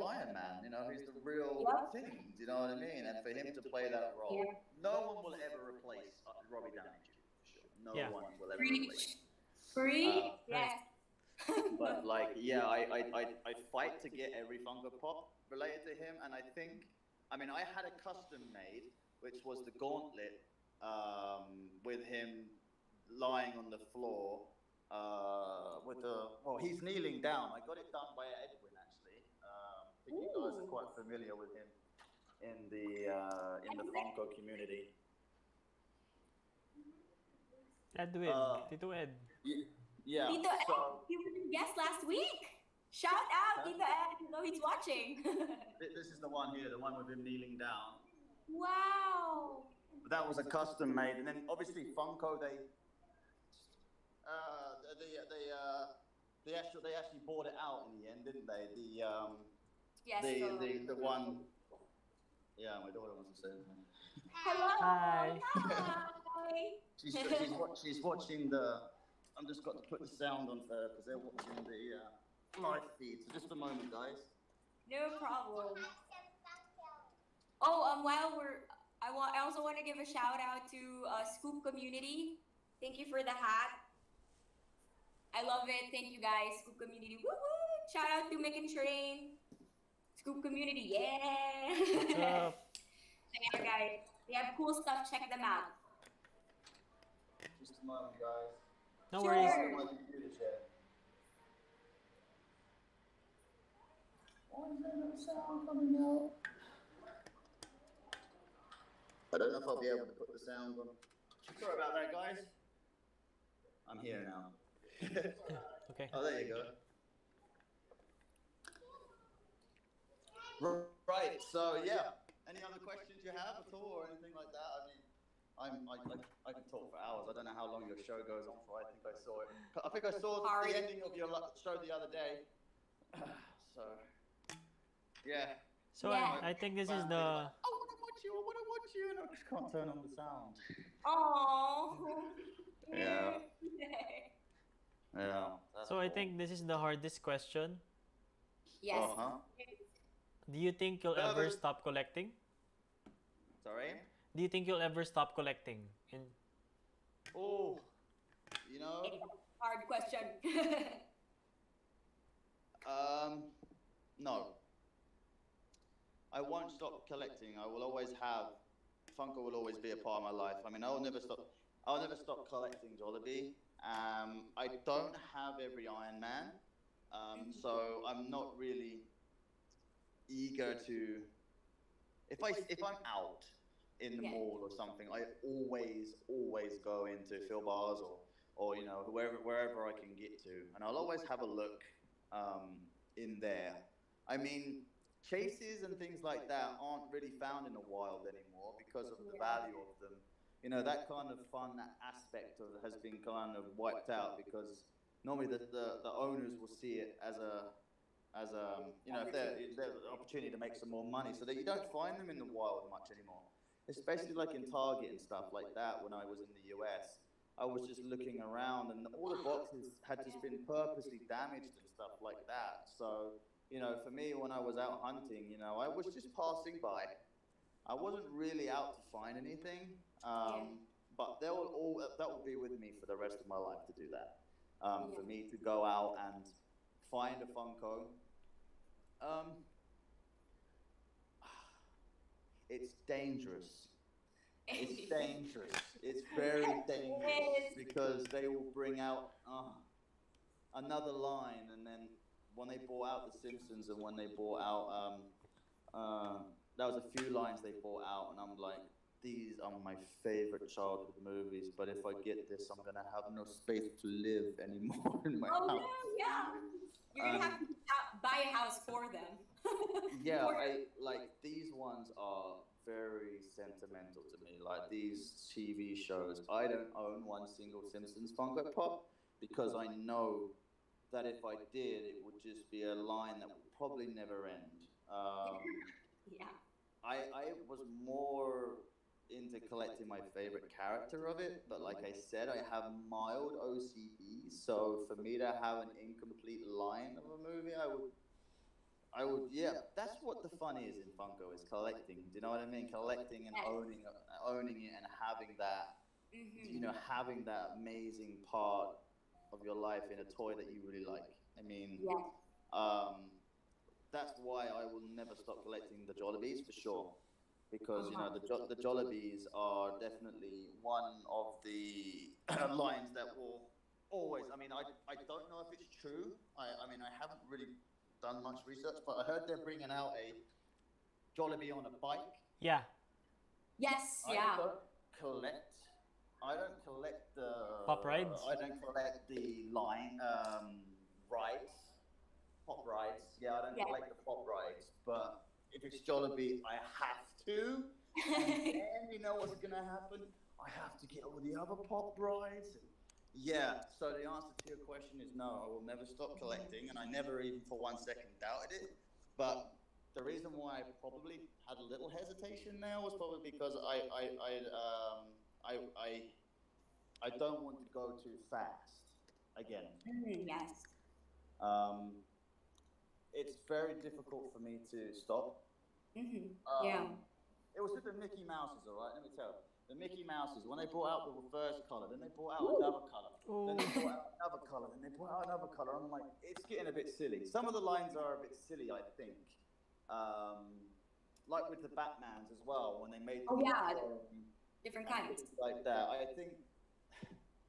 Iron Man. You know, he's the real thing. Do you know what I mean? And for him to play that role, no one will ever replace Robbie Downey Jr. for sure. No one will ever replace. Yes. But I fight to get every Funko Pop related to him, and I had a custom made, which was the gauntlet with him lying on the floor he's kneeling down. I got it done by Edwin, actually. I think you guys are quite familiar with him in the Funko community. Edwin, Tito Ed. Yeah. Tito Ed, he was a guest last week. Shout out, Tito Ed, you know he's watching. This is the one here, the one with him kneeling down. Wow. That was a custom made, and then obviously Funko they actually bought it out in the end, didn't they? The one. Yeah, my daughter wants to say something. Hello. Hi. Hi. She's watching the. I'm just got to put the sound on first because they're watching the live feed. So just a moment, guys. No problem. Oh, while I also want to give a shout out to Scoop Community. Thank you for the hat. I love it. Thank you guys, Scoop Community. Woo woo! Shout out to Mick and Train. Scoop Community, yeah. What's up? Yeah, guys. They have cool stuff. Check them out. Just a moment, guys. No Sure. worries. My computer share. Why is there no sound coming out? I don't know if I'll be able to put the sound on. Sorry about that, guys. I'm here now. Okay. Oh, there you go. Right. So yeah. Any other questions you have at all, or anything like that? I mean, I can talk for hours. I don't know how long your show goes on for. I think I saw it. I think I saw the ending of your show the other day. So yeah. So Yeah. I think this is the. I want to watch you. I want to watch you, and I just can't turn on the sound. Oh. Yeah. Yeah. So I think this is the hardest question. Yes. Uh-huh. Do you think you'll ever stop collecting? Sorry. Do you think you'll ever stop collecting? Oh, you know. Hard question. No. I won't stop collecting. I will always have. Funko will always be a part of my life. I mean, I'll never stop collecting Jollibee. I don't have every Iron Man, so I'm not really eager to. If I'm out in the mall or something, I always go into Phil Bars or you know wherever I can get to, and I'll always have a look in there. I mean, chases and things like that aren't really found in the wild anymore because of the value of them. You know, that kind of fun, that aspect of it has been kind of wiped out because normally the owners will see it as a you know, if there's an opportunity to make some more money, so that you don't find them in the wild much anymore, especially like in Target and stuff like that. When I was in the US, I was just looking around and all the boxes had just been purposely damaged and stuff like that. So, you know, for me, when I was out hunting, you know, I was just passing by. I wasn't really out to find anything, but that will be with me for the rest of my life to do that. For me to go out and find a Funko. It's dangerous. It's dangerous. It's very dangerous because they will bring out another line, and then when they bought out The Simpsons and when they bought out, there was a few lines they bought out, and I'm like, these are my favorite childhood movies, but if I get this, I'm gonna have no space to live anymore in my house. Oh yeah. You're gonna have to buy a house for them. Yeah, like these ones are very sentimental to me. Like these TV shows, I don't own one single Simpsons Funko Pop because I know that if I did, it would just be a line that would probably never end. Yeah. I was more into collecting my favorite character of it, but like I said, I have mild OCD, so for me to have an incomplete line of a movie, I would, yeah, that's what the fun is in Funko, is collecting. Do you know what I mean? Collecting and owning it and having that, you know, having that amazing part of your life in a toy that you really like. I mean, that's why I will never stop collecting the Jollibees for sure. Because, you know, the Jollibees are definitely one of the lines that will always, I mean, I don't know if it's true. I mean, I haven't really done much research, but I heard they're bringing out a Jollibee on a bike. Yeah. Yes, I don't collect the... Pop rides? I don't collect the line, rides. Pop rides. Yeah, I don't collect the pop rides, but if it's Jollibee, I have to. And you know what's going to happen? I have to get all the other pop rides. Yeah, so the answer to your question is no, I will never stop collecting, and I never even for 1 second doubted it. But the reason why I probably had a little hesitation now was probably because I don't want to go too fast. again. Yes. Um, it's very difficult for me to stop. Yeah. It was with the Mickey Mouses, all right. Let me tell you, the Mickey Mouses when they brought out the first color, then they brought out Ooh. another color, then they brought out another color, then they brought out another color. I'm like, it's getting a bit silly. Some of the lines are a bit silly, I think. Like with the Batmans as well, when they made Oh them yeah, chrome different and kinds. things like that. I think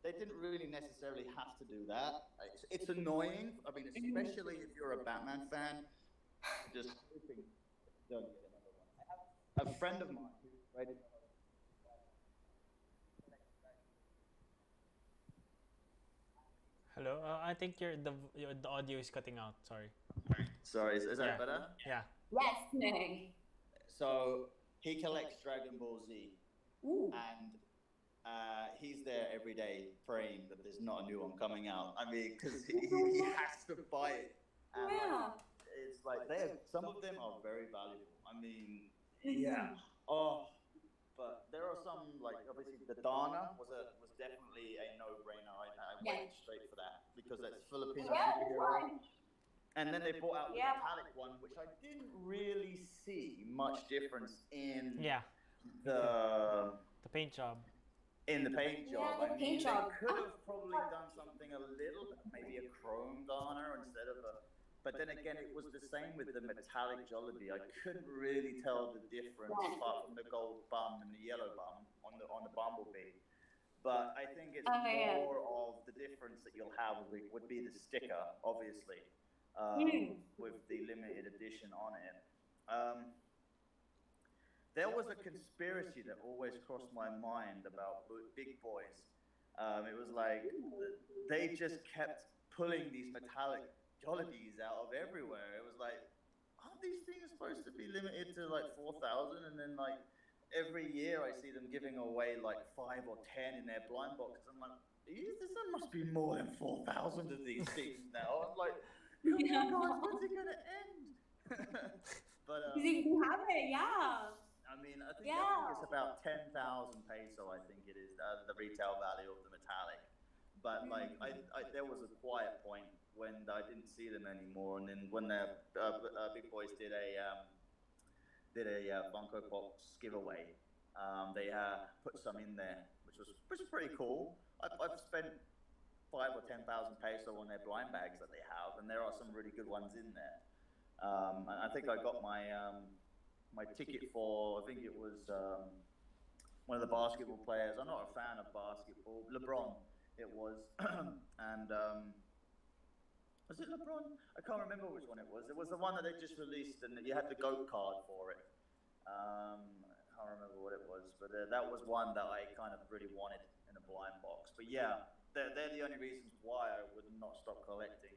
they didn't really necessarily have to do that. It's annoying. I mean, especially if you're a Batman fan, just hoping don't get another one. I have a friend of mine who's ready. Hello. I think the audio is cutting out. Sorry. Sorry, is Yeah. that better? Yeah. Yes, Nay. So he collects Dragon Ball Z, Ooh. and he's there every day praying that there's not a new one coming out. I mean, because he has to buy it. And Yeah. it's like some of them are very valuable. I mean, yeah. Oh, but there are some like obviously the Dana was definitely a no-brainer. I went Yes. straight for that because that's Filipino Yeah, superhero. fun. And then they brought out the Yeah. metallic one, which I didn't really see much difference in Yeah. the The paint job. in the paint job. Yeah, the paint job. They could have probably done something a little, maybe a chrome Dana instead of a. But then again, it was the same with the metallic Jollibee. I couldn't really tell the difference apart from the gold bum and the yellow bum on the Bumblebee. But I think it's more of the difference that you'll have would be the sticker, obviously, with the limited edition on it. There was a conspiracy that always crossed my mind about big boys. It was like they just kept pulling these metallic Jollibees out of everywhere. It was like, aren't these things supposed to be limited to like 4,000? And then like every year I see them giving away like 5 or 10 in their blind boxes. I'm like, there must be more than 4,000 of these things now. I'm like, come on guys, when's it gonna end? But You have it, yeah. I mean, I think it's about 10,000 peso. I think it is the retail value of the metallic. But like, there was a quiet point when I didn't see them anymore, and then when the big boys did a Funko Pops giveaway, they put some in there, which was pretty cool. I've spent 5 or 10,000 peso on their blind bags that they have, and there are some really good ones in there. And I think I got my my ticket for, I think it was one of the basketball players. I'm not a fan of basketball. LeBron, it was. And was it LeBron? I can't remember which one it was. It was the one that they just released and you had the GOAT card for it. I can't remember what it was, but that was one that I kind of really wanted in a blind box. But yeah, they're the only reasons why I would not stop collecting.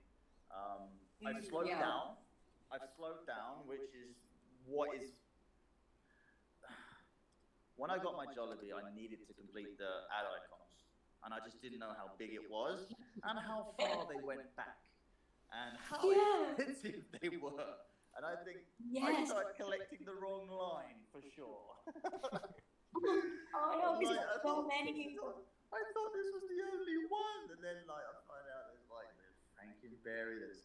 I've slowed down. I've slowed down, which is what is. When I got my Jollibee, I needed to complete the ad icons, and I just didn't know how big it was and how far they went back and how expensive they were. And I think I started collecting the wrong line for sure. Oh no, because so many. I thought this was the only one, and then like I find out there's Frankenberry, there's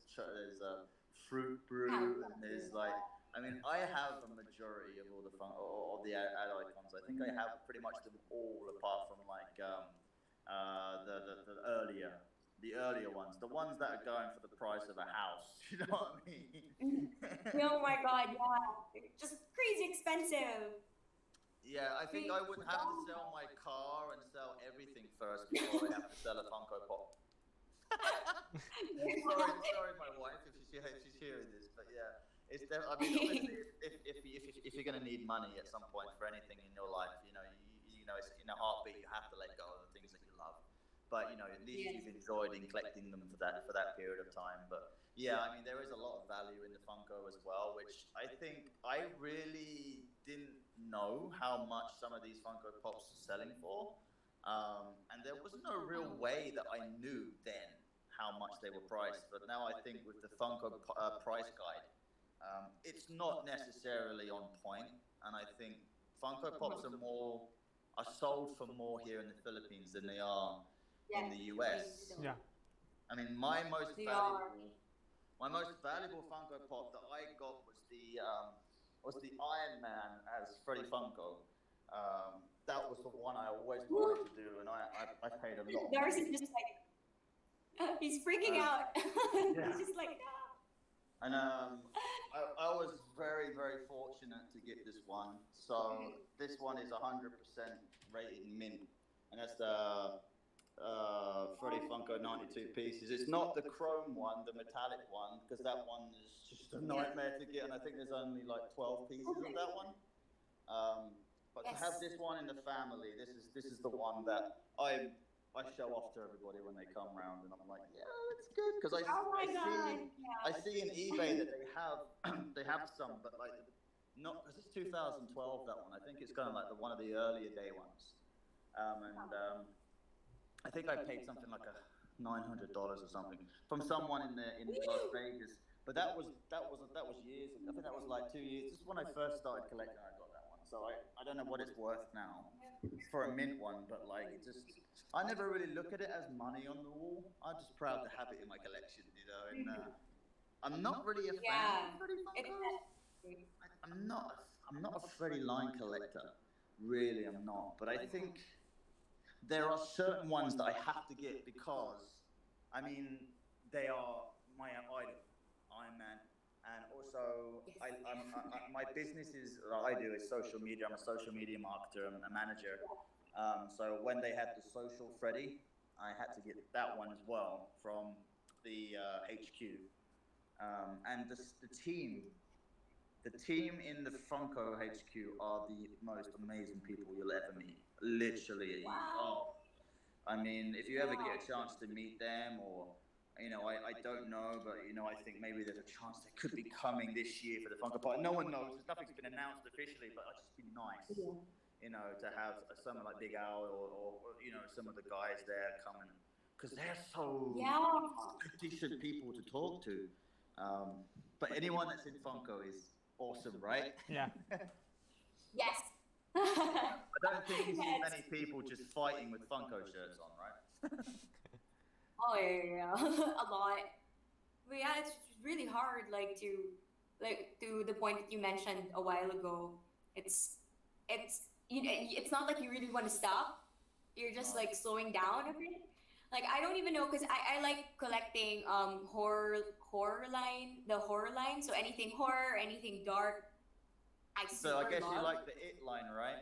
Fruit Brew, and there's like. I mean, I have a majority of all the ad icons. I think I have pretty much them all, apart from like the earlier ones, the ones that are going for the price of a house. You know what I mean? Oh my god, yeah, just crazy expensive. Yeah, I think I would have to sell my car and sell everything first before I have to sell a Funko Pop. sorry, my wife, if she's hearing this, but yeah. I mean, obviously, if you're going to need money at some point for anything in your life, you know, it's in a heartbeat, you have to let go of the things that you love. But you know, at least you've enjoyed in collecting them for that period of time. But yeah, I mean, there is a lot of value in the Funko as well, which I think I really didn't know how much some of these Funko Pops are selling for, and there was no real way that I knew then how much they were priced. But now I think with the Funko price guide. It's not necessarily on point, and I think Funko Pops are sold for more here in the Philippines than they are in the US. Yeah. I mean, They are. my most valuable Funko Pop that I got was the Iron Man as Freddy Funko. That was the one I always wanted to do, and I paid a lot. Darcy's just like, he's freaking out. Yeah. He's just like, no. And I was very, very fortunate to get this one. So this one is 100% rated mint, and that's the Freddy Funko 92 pieces. It's not the chrome one, the metallic one, because that one is just a nightmare to get, and I think there's only like 12 pieces of that one. But to have this one in the family, this is the one that I show off to everybody when they come around, and I'm like, yeah, it's good, because I see in eBay that they have some, but like not, because it's 2012, that one. I think it's kind of like one of the earlier day ones, I think I paid something like $900 or something from someone in Las Vegas. But that was years. I think that was like 2 years. This is when I first started collecting. I got that one, so I don't know what it's worth now for a mint one. But like, I never really look at it as money on the wall. I'm just proud to have it in my collection, you know. And I'm not really a fan of Freddy Funkos. I'm not a Freddy line collector. Really, I'm not. But I think there are certain ones that I have to get because, I mean, they are my idol, Iron Man. And also, my business I do is social media. I'm a social media marketer and a manager. So when they had the Social Freddy, I had to get that one as well from the HQ. And the team in the Funko HQ are the most amazing people you'll ever meet. Literally. Wow. I mean, if you ever get a chance to meet them, or, you know, I don't know, but, you know, I think maybe there's a chance they could be coming this year for the Funko Pop. No one knows. Nothing's been announced officially, but it'd just be nice, you know, to have someone like Big Al or you know, some of the guys there coming, because they're so decent people to talk to. But anyone that's in Funko is awesome, right? Yeah. Yes. I don't think you see many people just fighting with Funko shirts on, right? Oh yeah, a lot. But yeah, it's really hard. Like to the point that you mentioned a while ago. It's it's not like you really want to stop. You're just like slowing down a bit. Like I don't even know, because I like collecting horror line. So anything horror, anything dark. So I guess you like the It line, right?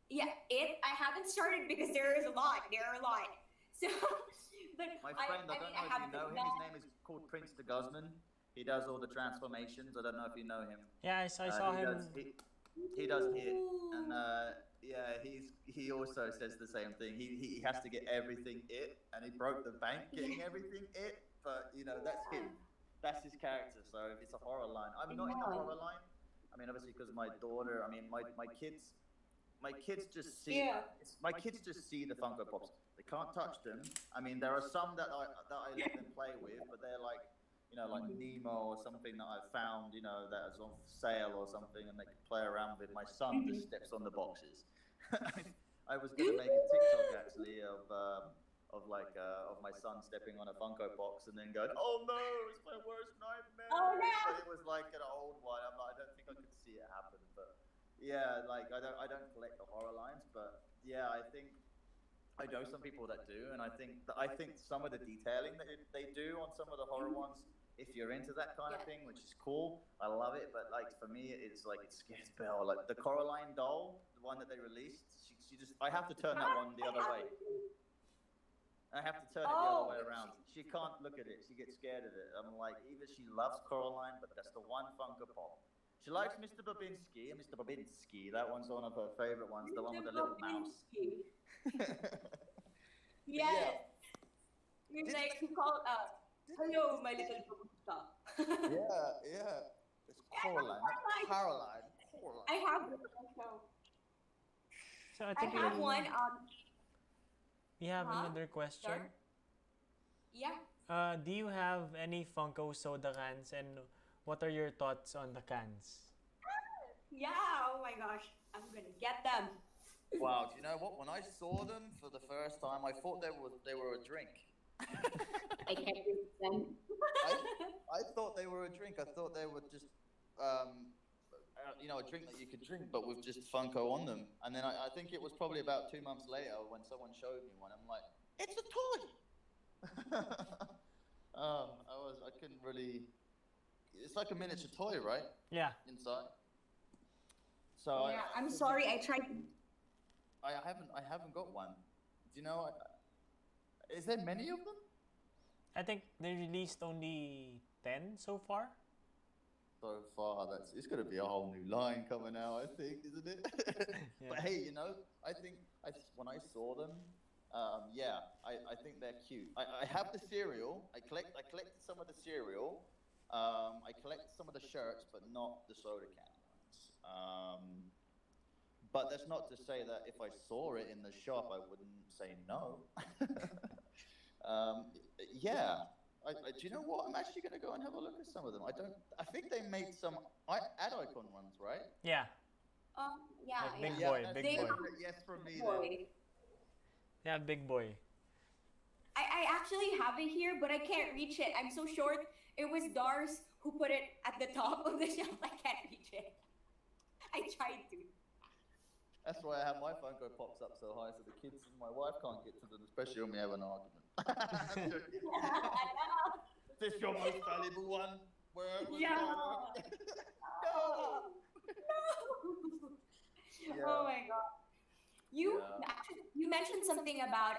Yeah, I haven't started because there are a lot. So, but My friend, I don't know if you know him. His name is called Prince de Guzman. He does all the transformations. I don't know if you know him. Yeah, I saw him. He does It, and yeah, he also says the same thing. He has to get everything It, and he broke the bank getting everything It. But you know, that's him. That's his character. So if it's a horror line, I'm not in the horror line. I mean, obviously, because my daughter. I mean, my kids just see. My kids just see the Funko Pops. They can't touch them. I mean, there are some that I let them play with, but they're like, you know, like Nemo or something that I found, you know, that is on sale or something, and they can play around with. My son just steps on the boxes. I was going to make a TikTok actually of my son stepping on a Funko box and then going, "Oh no, it's my worst nightmare." Oh no! But it was like an old one. I don't think I could see it happen, but yeah, like I don't collect the horror lines, but yeah, I think I know some people that do, and I think some of the detailing that they do on some of the horror ones, if you're into that kind of thing, which is cool, I love it. But like for me, it's like it scares Belle. Like the Coraline doll, the one that they released, she just I have to turn that one the other way. I have to turn it the other way around. She can't look at it. She gets scared of it. I'm like, either she loves Coraline, but that's the one Funko Pop. She likes Mr. Babinski, and Mr. Babinski, that one's one of her favorite ones, the one with the little mouse. Yes. It's like he called hello, my little babushka. Yeah. It's Coraline, not Caroline. Coraline. I have one also. So I think I have one. we have another question. Sure. Yeah. Do you have any Funko soda cans, and what are your thoughts on the cans? Yeah. Oh my gosh, I'm gonna get them. Wow, do you know what? When I saw them for the first time, I thought they were a drink. I can't read them. I thought they were a drink. I thought they were just, a drink that you could drink, but with just Funko on them. And then I think it was probably about 2 months later when someone showed me one. I'm like, it's a toy. I couldn't really. It's like a miniature toy, right? Yeah. Inside. So Yeah, I'm sorry. I tried. I haven't got one. Do you know? Is there many of them? I think they released only 10 so far. So far, it's going to be a whole new line coming out, I think, isn't it? Yeah. But hey, I think when I saw them, I think they're cute. I have the cereal. I collected some of the cereal. I collected some of the shirts, but not the soda can ones. But that's not to say that if I saw it in the shop, I wouldn't say no. Yeah. Do you know what? I'm actually going to go and have a look at some of them. I think they made some ad icon ones, right? Yeah. Yeah, Like Big yeah. Boy, that's Big They- Boy. Yes, from me. Boy. Yeah, Big Boy. I actually have it here, but I can't reach it. I'm so short. It was Dars who put it at the top of the shelf. I can't reach it. I tried to. That's why I have my Funko pops up so high, so the kids and my wife can't get to them, especially when we have an argument. Is this your most valuable one? Where? Yeah. No. No. Oh my god. You mentioned something about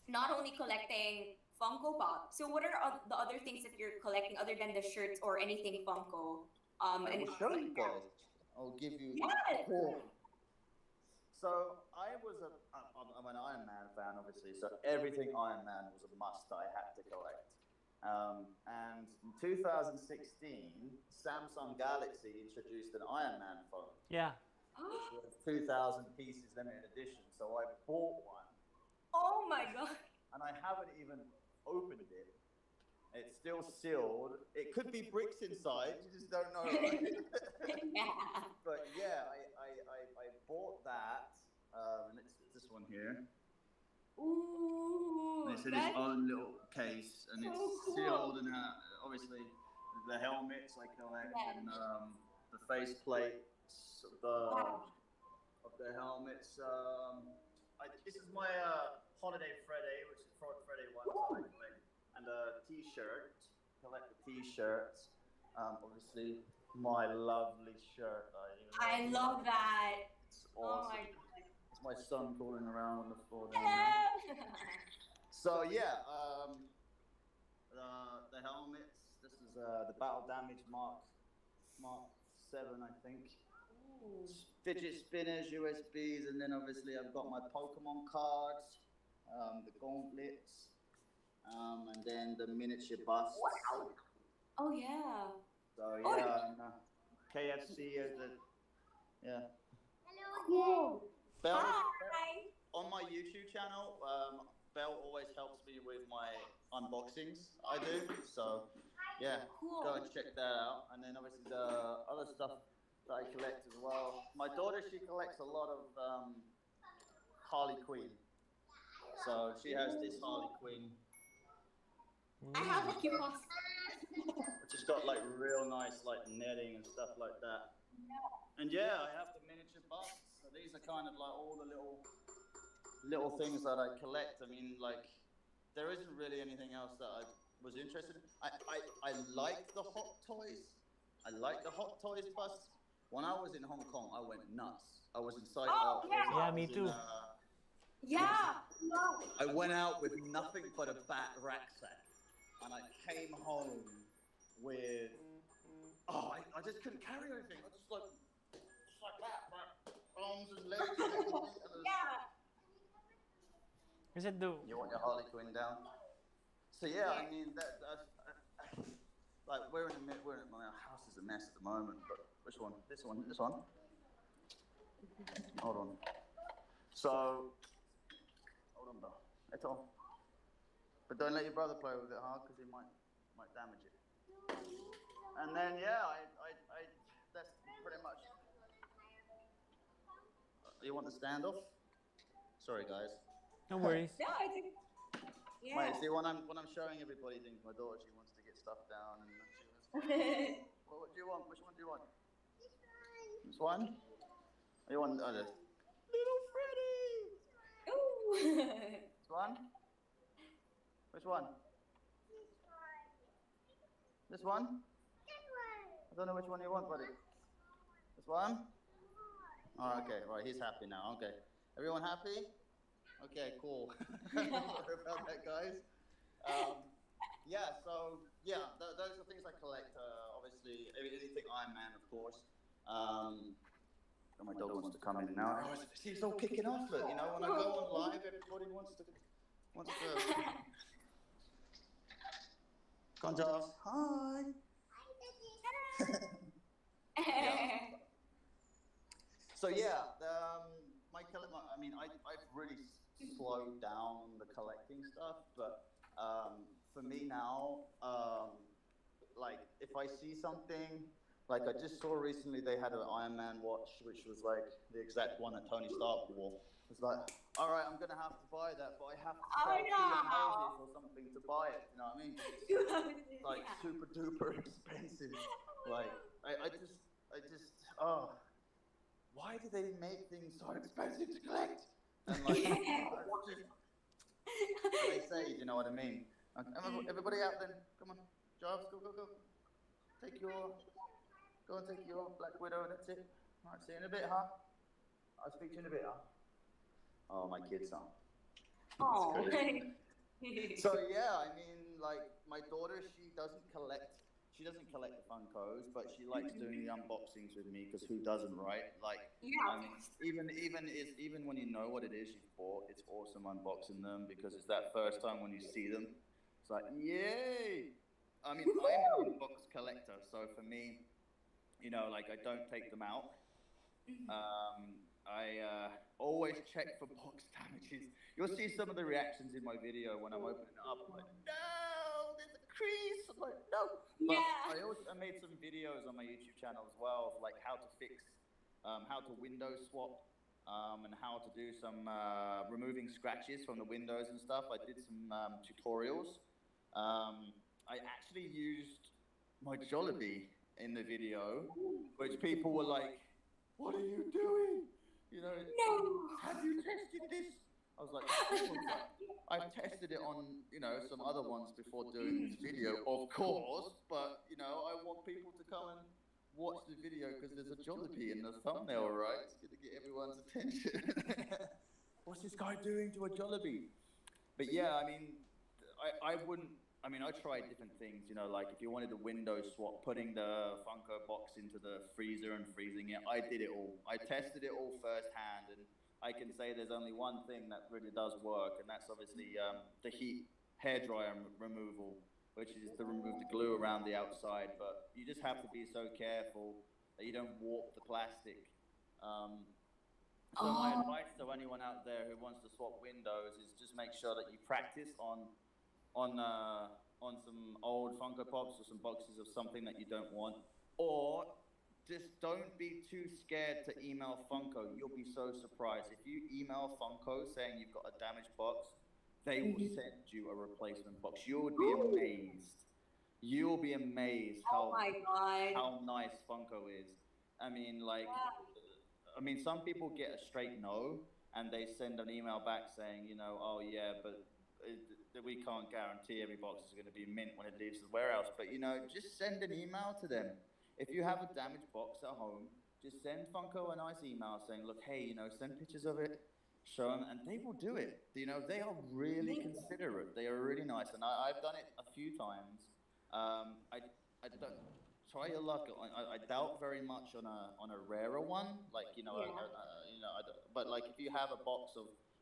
not only collecting Funko Pop. So what are the other things that you're collecting other than the shirts or anything Funko? I will show you guys. I'll give you. Yes. So I'm an Iron Man fan, obviously. So everything Iron Man was a must that I had to collect. And in 2016, Samsung Galaxy introduced an Iron Man phone, Yeah. which was 2,000 pieces limited edition. So I bought one, Oh my god. and I haven't even opened it. It's still sealed. It could be bricks inside. You just don't know, right? Yeah. But yeah, I bought that, and it's this one here. Ooh. And it's in its own little case, and it's so sealed, and obviously the helmets I collect, Yeah. and the face plates of the helmets. This is my Holiday Freddy, which is Freddy one that I collect, and a T-shirt. Collect the T-shirts. Obviously, my lovely shirt. I love that. It's Oh awesome. my god. It's my son crawling around on the floor. Yeah. So yeah, the helmets. This is the battle damage Mark 7, I think. Ooh. Fidget spinners, USBs, and then obviously I've got my Pokemon cards, the gauntlets, and then the miniature busts. Wow. Oh yeah. So Oh. yeah, and, KFC is the Cool. Bell, Hi. on my YouTube channel. Belle always helps me with my unboxings. I do, so yeah, Cool. go and check that out. And then obviously the other stuff that I collect as well. My daughter, she collects a lot of Harley Quinn. So she has this Harley Quinn, I have a kiosk. which has got like real nice like netting and stuff like that. And yeah, I have the miniature busts. So these are kind of like all the little things that I collect. I mean, like, there isn't really anything else that I was interested in. I like the Hot Toys. I like the Hot Toys busts. When I was in Hong Kong, I went nuts. I was inside. Oh, yeah. Yeah, me too. Yeah. No. I went out with nothing but a rucksack, and I came home with. Oh, I just couldn't carry anything. I just like that, arms and legs. And everything. Yeah. Is it the You want your Harley Quinn down? So yeah, I mean that's like we're in my house is a mess at the moment. But which one? This one? This one? Hold on. So hold on, bro. It's on. But don't let your brother play with it hard because he might damage it. And then yeah, I that's pretty much. You want the standoff? Sorry, guys. no worries? No, I think. Yeah. See, when I'm showing everybody things, my daughter, she wants to get stuff down, and she was, well, what do you want? Which one do you want? This one? Or you want this? Little Freddy. Ooh. This one? Which one? This one? I don't know which one you want, buddy. This one? Oh, okay. Right, he's happy now. Okay. Everyone happy? Okay, cool. Sorry about that, guys. Yeah, so, yeah, those are things I collect. Obviously, anything Iron Man, of course. And my dog wants to come in now. Oh, see, it's all kicking off, look. You know, when I go on live, everybody wants to... Come on, Giles. Hi. Yeah. So yeah, I've really slowed down on the collecting stuff, but for me now, like if I see something, like I just saw recently they had an Iron Man watch, which was like the exact one that Tony Stark wore. It's like, all right, I'm gonna have to buy that, but I have to sell houses or something to buy it. You know what I mean? It's like super duper expensive. Like I just why do they make things so expensive to collect? And like, they say, you know what I mean? Everybody out then, come on, Jarvis, go. Go and take your Black Widow, that's it. All right, see you in a bit, huh? I'll speak to you in a bit, huh? Oh, my kids are. Oh. So yeah, I mean, like my daughter, she doesn't collect the Funkos, but she likes doing the unboxings with me because who doesn't, right? Like, Yeah. I mean, even when you know what it is you've bought, it's awesome unboxing them because it's that first time when you see them. It's like, yay! I mean, I'm an unbox collector, so for me, you know, like I don't take them out. I always check for box damages. You'll see some of the reactions in my video when I'm opening it up. I'm like, no, there's a crease. I'm like, no. But I made some videos on my YouTube channel as well of like how to fix, how to window swap, and how to do some removing scratches from the windows and stuff. I did some tutorials. I actually used my Jollibee in the video, which people were like, what are you doing? You know, have you tested this? I was like, I've tested it on, you know, some other ones before doing this video, of course, but, you know, I want people to come and watch the video because there's a Jollibee in the thumbnail, right? It's going to get everyone's attention. What's this guy doing to a Jollibee? But yeah, I mean, I wouldn't, I mean, I tried different things, you know, like if you wanted a window swap, putting the Funko box into the freezer and freezing it, I did it all. I tested it all firsthand, and I can say there's only one thing that really does work, and that's obviously the heat hairdryer removal, which is to remove the glue around the outside, but you just have to be so careful that you don't warp the plastic. So my advice to anyone out there who wants to swap windows is just make sure that you practice on some old Funko Pops or some boxes of something that you don't want, or just don't be too scared to email Funko. You'll be so surprised if you email Funko saying you've got a damaged box. They will send you a replacement box. You would be amazed. You will be amazed how nice Funko is. I mean, like, some people get a straight no, and they send an email back saying, you know, oh yeah, but we can't guarantee every box is going to be mint when it leaves the warehouse. But, you know, just send an email to them. If you have a damaged box at home, just send Funko a nice email saying, look, hey, you know, send pictures of it, show them, and they will do it. You know, they are really considerate. They are really nice, and I've done it a few times. I don't try your luck. I doubt very much on a rarer one, like, you know, but like if you have a box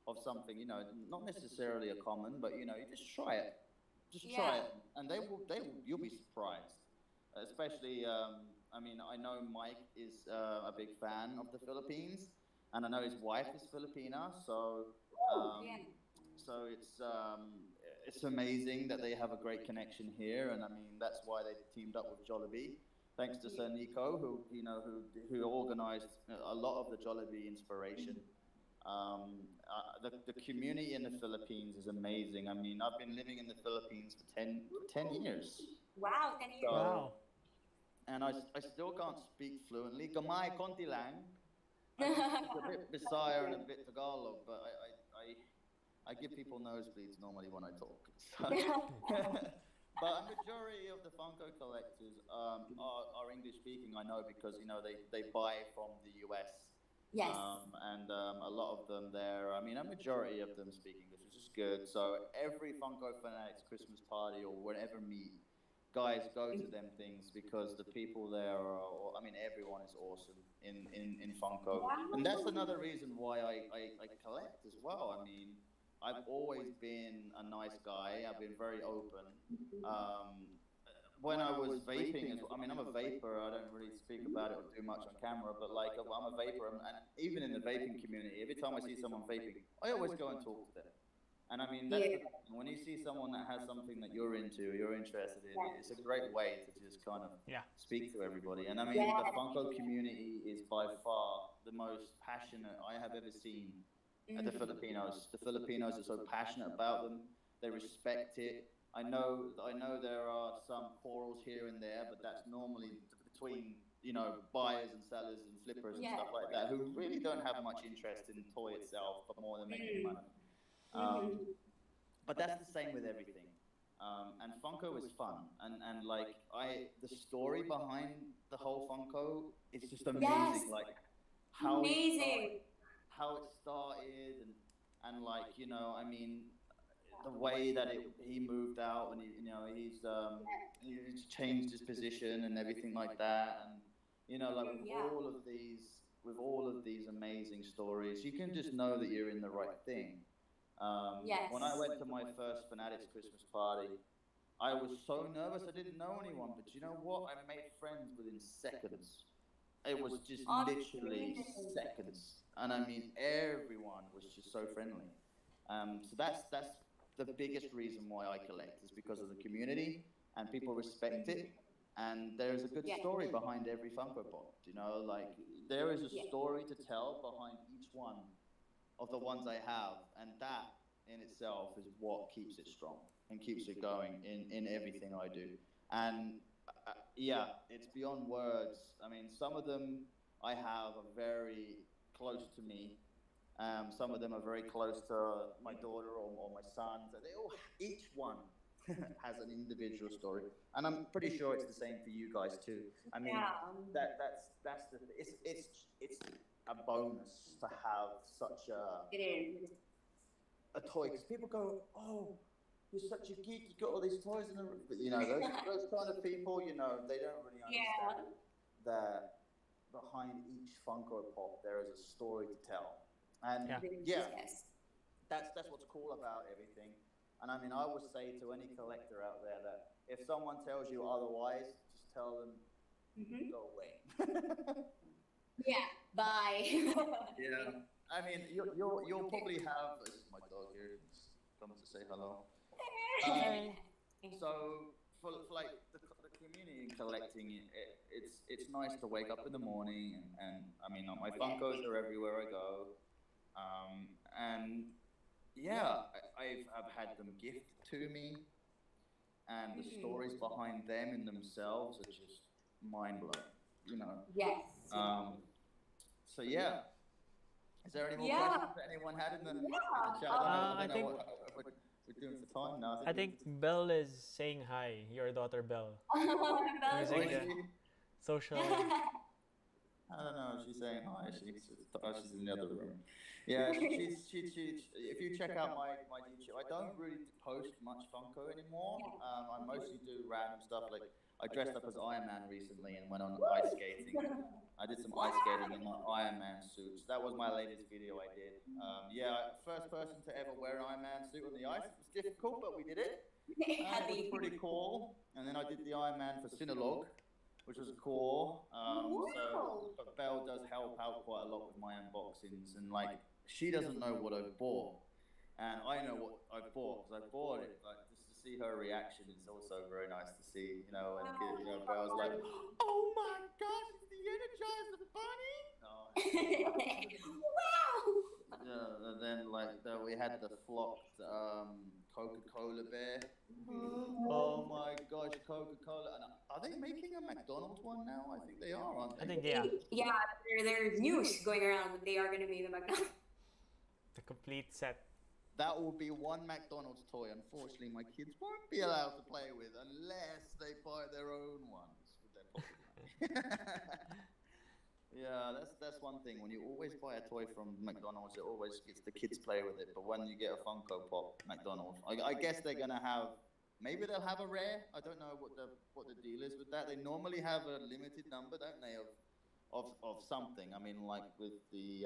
of something, you know, not necessarily a common, but, you know, you just try it. Just try it, and you'll be surprised. Especially, I mean, I know Mike is a big fan of the Philippines, and I know his wife is Filipina, so it's amazing that they have a great connection here, and I mean that's why they teamed up with Jollibee. Thanks to Sir Nico, who organized a lot of the Jollibee inspiration. the community in the Philippines is amazing. I mean, I've been living in the Philippines for 10 years. Wow, 10 years. So, Wow. and I still can't speak fluently. Gamay, konti lang. I speak a bit Bisaya and a bit Tagalog, but I give people nosebleeds normally when I talk. So, but a majority of the Funko collectors are English speaking. I know because they buy from the US. Yes. And a lot of them there. I mean, a majority of them speak English, which is good. So every Funko Fanatics Christmas party or whatever meet, guys go to them things because the people there I mean, everyone is awesome in Funko. And that's another reason why I collect as well. I mean, I've always been a nice guy. I've been very open. When I was vaping, I mean, I'm a vapor. I don't really speak about it or do much on camera, but like I'm a vapor, and even in the vaping community, every time I see someone vaping, I always go and talk to them. And I mean, that's when you see someone that has something that you're into, you're interested in, it's a great way to just kind of speak to everybody. And I mean, the Funko community is by far the most passionate I have ever seen at the Filipinos. The Filipinos are so passionate about them. They respect it. I know there are some quarrels here and there, but that's normally between buyers and sellers and flippers and stuff like that, who really don't have much interest in the toy itself, but more than making money. But that's the same with everything. And Funko is fun, and like the story behind the whole Funko is just amazing. Like how it started, and like I mean. The way that he moved out, and he's changed his position and everything like that, and like with all of these amazing stories, you can just know that you're in the right thing. When I went to my first Fanatics Christmas party, I was so nervous. I didn't know anyone, but you know what? I made friends within seconds. It was just literally seconds, and I mean everyone was just so friendly. So that's the biggest reason why I collect is because of the community and people respect it, and there's a good story behind every Funko Pop. Like there is a story to tell behind each one of the ones I have, and that in itself is what keeps it strong and keeps it going in everything I do. And it's beyond words. I mean, some of them I have are very close to me. Some of them are very close to my daughter or my sons. Each one has an individual story, and I'm pretty sure it's the same for you guys too. I mean, it's a bonus to have such a toy, because people go, "Oh, you're such a geek. You got all these toys in the room." But those kind of people, they don't really understand that behind each Funko Pop there is a story to tell. And that's what's cool about everything. And I mean, I would say to any collector out there that if someone tells you otherwise, just tell them, go away. Bye. I mean, you'll probably have. This is my dog here. Come to say hello. So for like the community and collecting, it's nice to wake up in the morning, and I mean, my Funkos are everywhere I go. And I've had them gifted to me, and the stories behind them in themselves are just mind blowing. Yes. So is there any more questions that anyone had in the chat? I think what we're doing for time now. I think Belle is saying hi. Your daughter Belle. Using the social. I don't know. She's saying hi. She's in the other room. Yeah, she. If you check out my YouTube, I don't really post much Funko anymore. I mostly do random stuff. Like I dressed up as Iron Man recently and went on ice skating. I did some ice skating in my Iron Man suits. That was my latest video I did. First person to ever wear an Iron Man suit on the ice. It was difficult, but we did it. It was pretty cool. And then I did the Iron Man for Cinolog, which was cool. But Belle does help out quite a lot with my unboxings, and like she doesn't know what I've bought, and I know what I've bought because I bought it. Like just to see her reaction is also very nice to see, and Belle's like, "Oh my gosh, it's the Energizer Bunny!" Wow. Yeah, and then like that they had the flocked Coca-Cola bear. Oh my gosh, Coca-Cola! And are they making a McDonald's one now? I think they are, aren't I they? think yeah, Yeah, there's news going around that they are going to be the McDonald's. the complete set. That will be one McDonald's toy. Unfortunately, my kids won't be allowed to play with unless they buy their own ones with their pocket money. Yeah, that's one thing. When you always buy a toy from McDonald's, it always gets the kids play with it. But when you get a Funko Pop McDonald's, I guess they're gonna have. Maybe they'll have a rare. I don't know what the deal is with that. They normally have a limited number, don't they, of something. I mean, like with the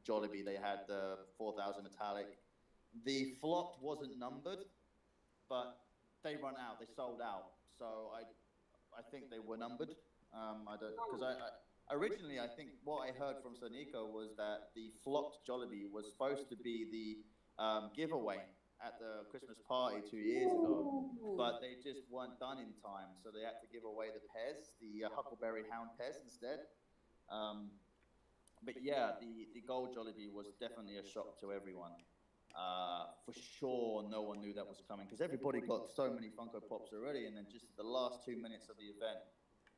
Jollibee, they had the 4,000 metallic. The flopped wasn't numbered, but they run out. They sold out. So I think they were numbered. I don't because I originally, I think what I heard from Sonico was that the flocked Jollibee was supposed to be the giveaway at the Christmas party 2 years ago, but they just weren't done in time, so they had to give away the Pez, the Huckleberry Hound Pez instead. But yeah, the gold Jollibee was definitely a shock to everyone. For sure, no one knew that was coming because everybody got so many Funko Pops already, and then just the last 2 minutes of the event,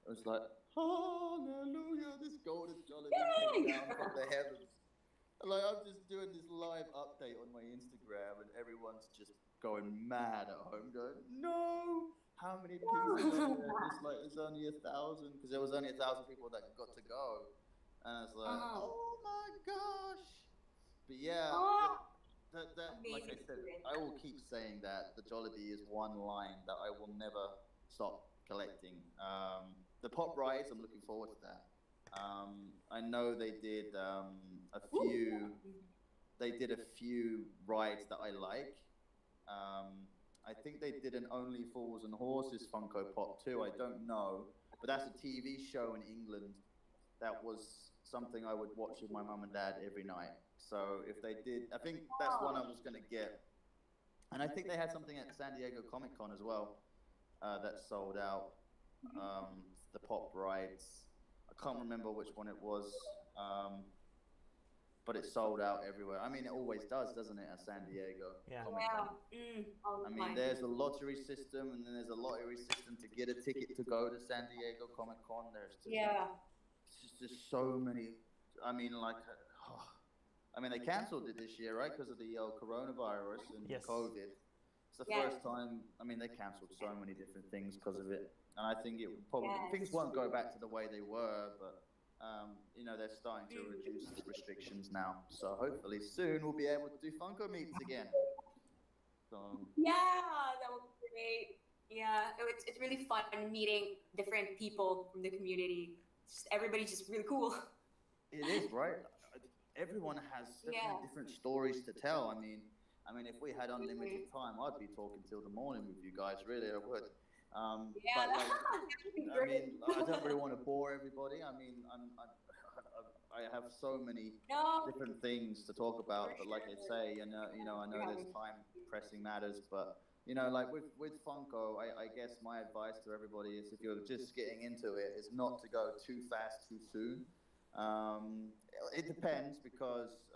it was like, hallelujah, this golden Jollibee came down from the heavens. And like, I'm just doing this live update on my Instagram, and everyone's just going mad at home, going, no, how many pieces are there? It's like, it's only 1,000, because there was only 1,000 people that got to go. And I was like, oh my gosh. But yeah, like I said, I will keep saying that the Jollibee is one line that I will never stop collecting. The pop rides, I'm looking forward to that. I know they did a few rides that I like. I think they did an Only Fools and Horses Funko Pop too. I don't know, but that's a TV show in England. That was something I would watch with my mum and dad every night. So if they did, I think that's one I was going to get. And I think they had something at San Diego Comic Con as well that sold out. The pop rides. I can't remember which one it was, but it sold out everywhere. I mean, it always does, doesn't it, at San Diego Comic Con? I mean, there's a lottery system, and then there's a lottery system to get a ticket to go to San Diego Comic Con. There's just so many. I mean, like, I mean, they cancelled it this year, right, because of the coronavirus and COVID. It's the first time. I mean, they cancelled so many different things because of it, and I think it would probably things won't go back to the way they were, but you know, they're starting to reduce the restrictions now. So hopefully soon we'll be able to do Funko meets again. So yeah, that would be great. Yeah, it's really fun meeting different people from the community. Everybody's just really cool. It is, right? Everyone has different stories to tell. I mean, if we had unlimited time, I'd be talking till the morning with you guys. Really, I would. But like, I mean, I don't really want to bore everybody. I mean, I have so many different things to talk about. But like I say, I know there's time pressing matters. But you know, like with Funko, I guess my advice to everybody is, if you're just getting into it, is not to go too fast too soon. It depends, because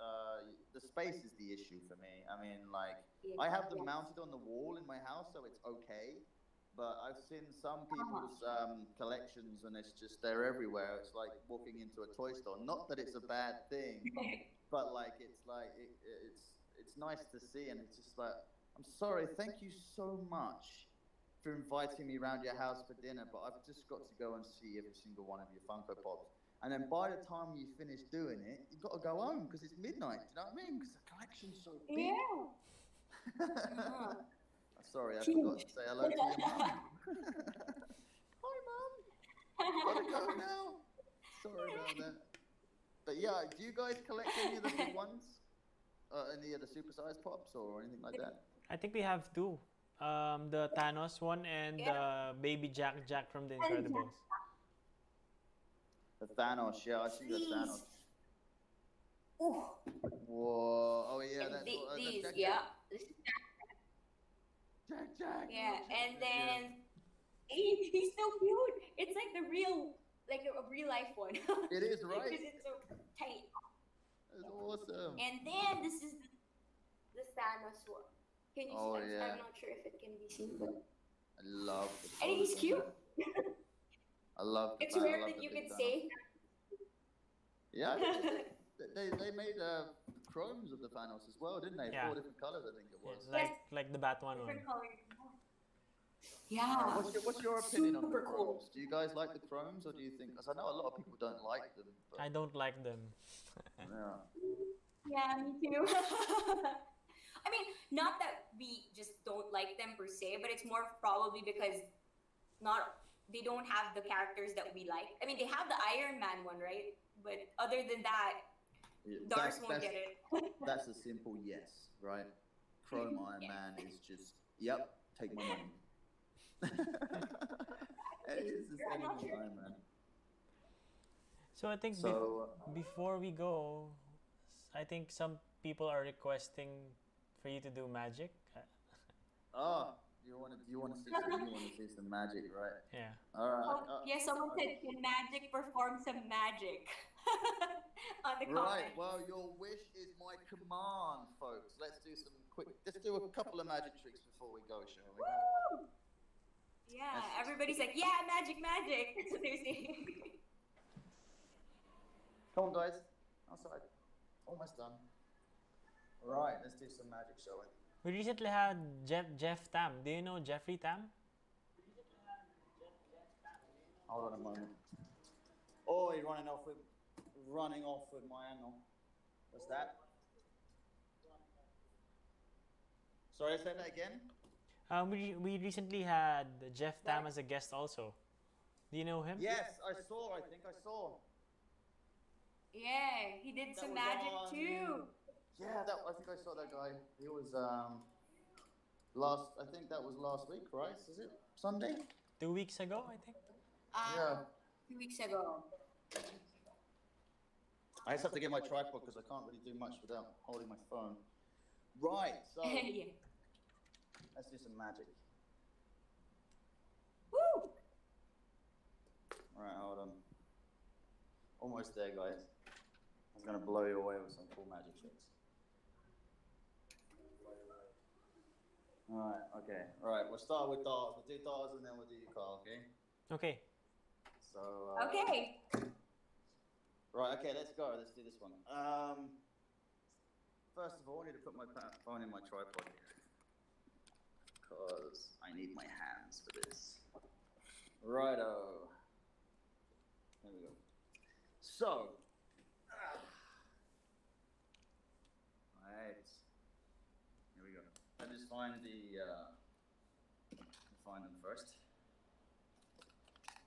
the space is the issue for me. I mean, like, I have them mounted on the wall in my house, so it's okay. But I've seen some people's collections, and they're everywhere. It's like walking into a toy store. Not that it's a bad thing, but like it's nice to see, and it's just like, I'm sorry, thank you so much for inviting me around your house for dinner, but I've just got to go and see every single one of your Funko Pops. And then by the time you finish doing it, you've got to go home because it's midnight. Do you know what I mean? Because the collection's so big. Sorry, I forgot to say hello to your mum. Hi, Mum. Gotta go now. Sorry about that. But yeah, do you guys collect any of the big ones? Any of the supersized pops or anything like that? I think we have two. The Thanos one and the baby Jack from The Incredibles. The Thanos, yeah, I see the Thanos. Whoa! Oh yeah, that's these, Jack. Yeah, and then he's so cute. It's like a real life one. It is, right? Because it's so tight. That's awesome. And then this is the Thanos one. Can you Oh, see? yeah. I'm not sure if it can be seen, but I love the and he's pose on cute. that. I love the It's I rare love that the you big could Thanos. say. Yeah, they made chromes of the Thanos as well, didn't they? Yeah. 4 different colors, I think it was. Like the Batman one. Different colors. Yeah. What's your opinion on the Super cool. chromes? Do you guys like the chromes, or do you think? Because I know a lot of people don't like them. But, I don't like them. yeah. Yeah, me too. I mean, not that we just don't like them per se, but it's more probably because they don't have the characters that we like. I mean, they have the Iron Man one, right? But other than that, Dars won't get it. That's a simple yes, right? Chrome Iron Yes. Man is just, yep, take my money. It is just I'm not anything sure. Iron Man. So I think So, before we go, I think some people are requesting for you to do magic. you want to see some magic, right? Yeah. All right. Oh, yeah, someone said, can Magic perform some magic? On the Right. comments. Well, your wish is my command, folks. Let's do a couple of magic tricks before we go, shall we? Woo! Yeah, everybody's like, yeah, magic. That's what they're saying. Come on, guys. Outside. Almost done. Right. Let's do some magic, shall we? We recently had Jeff Tam. Do you know Jeffrey Tam? Hold on a moment. Oh, he's running off with my angle. What's that? Sorry, say that again. We recently had Jeff Tam as a guest also. Do you know him? Yes, I think I saw. Yeah, he did That some was magic on- too. Yeah, I think I saw that guy. He was I think that was last week, right? Is it Sunday? 2 weeks ago, I think. Yeah. 2 weeks ago. I just have to get my tripod because I can't really do much without holding my phone. Right, so Yeah. let's do some magic. Woo! Alright, hold on. Almost there, guys. I was gonna blow you away with some cool magic tricks. Alright, okay. Alright, we'll start with Dars. We'll do Dars and then we'll do your car, okay? Okay. So, Okay. right, okay, let's go. Let's do this one. First of all, I need to put my phone in my tripod here. Because I need my hands for this. Righto. There we go. So, right. Here we go. Let me just find find them first.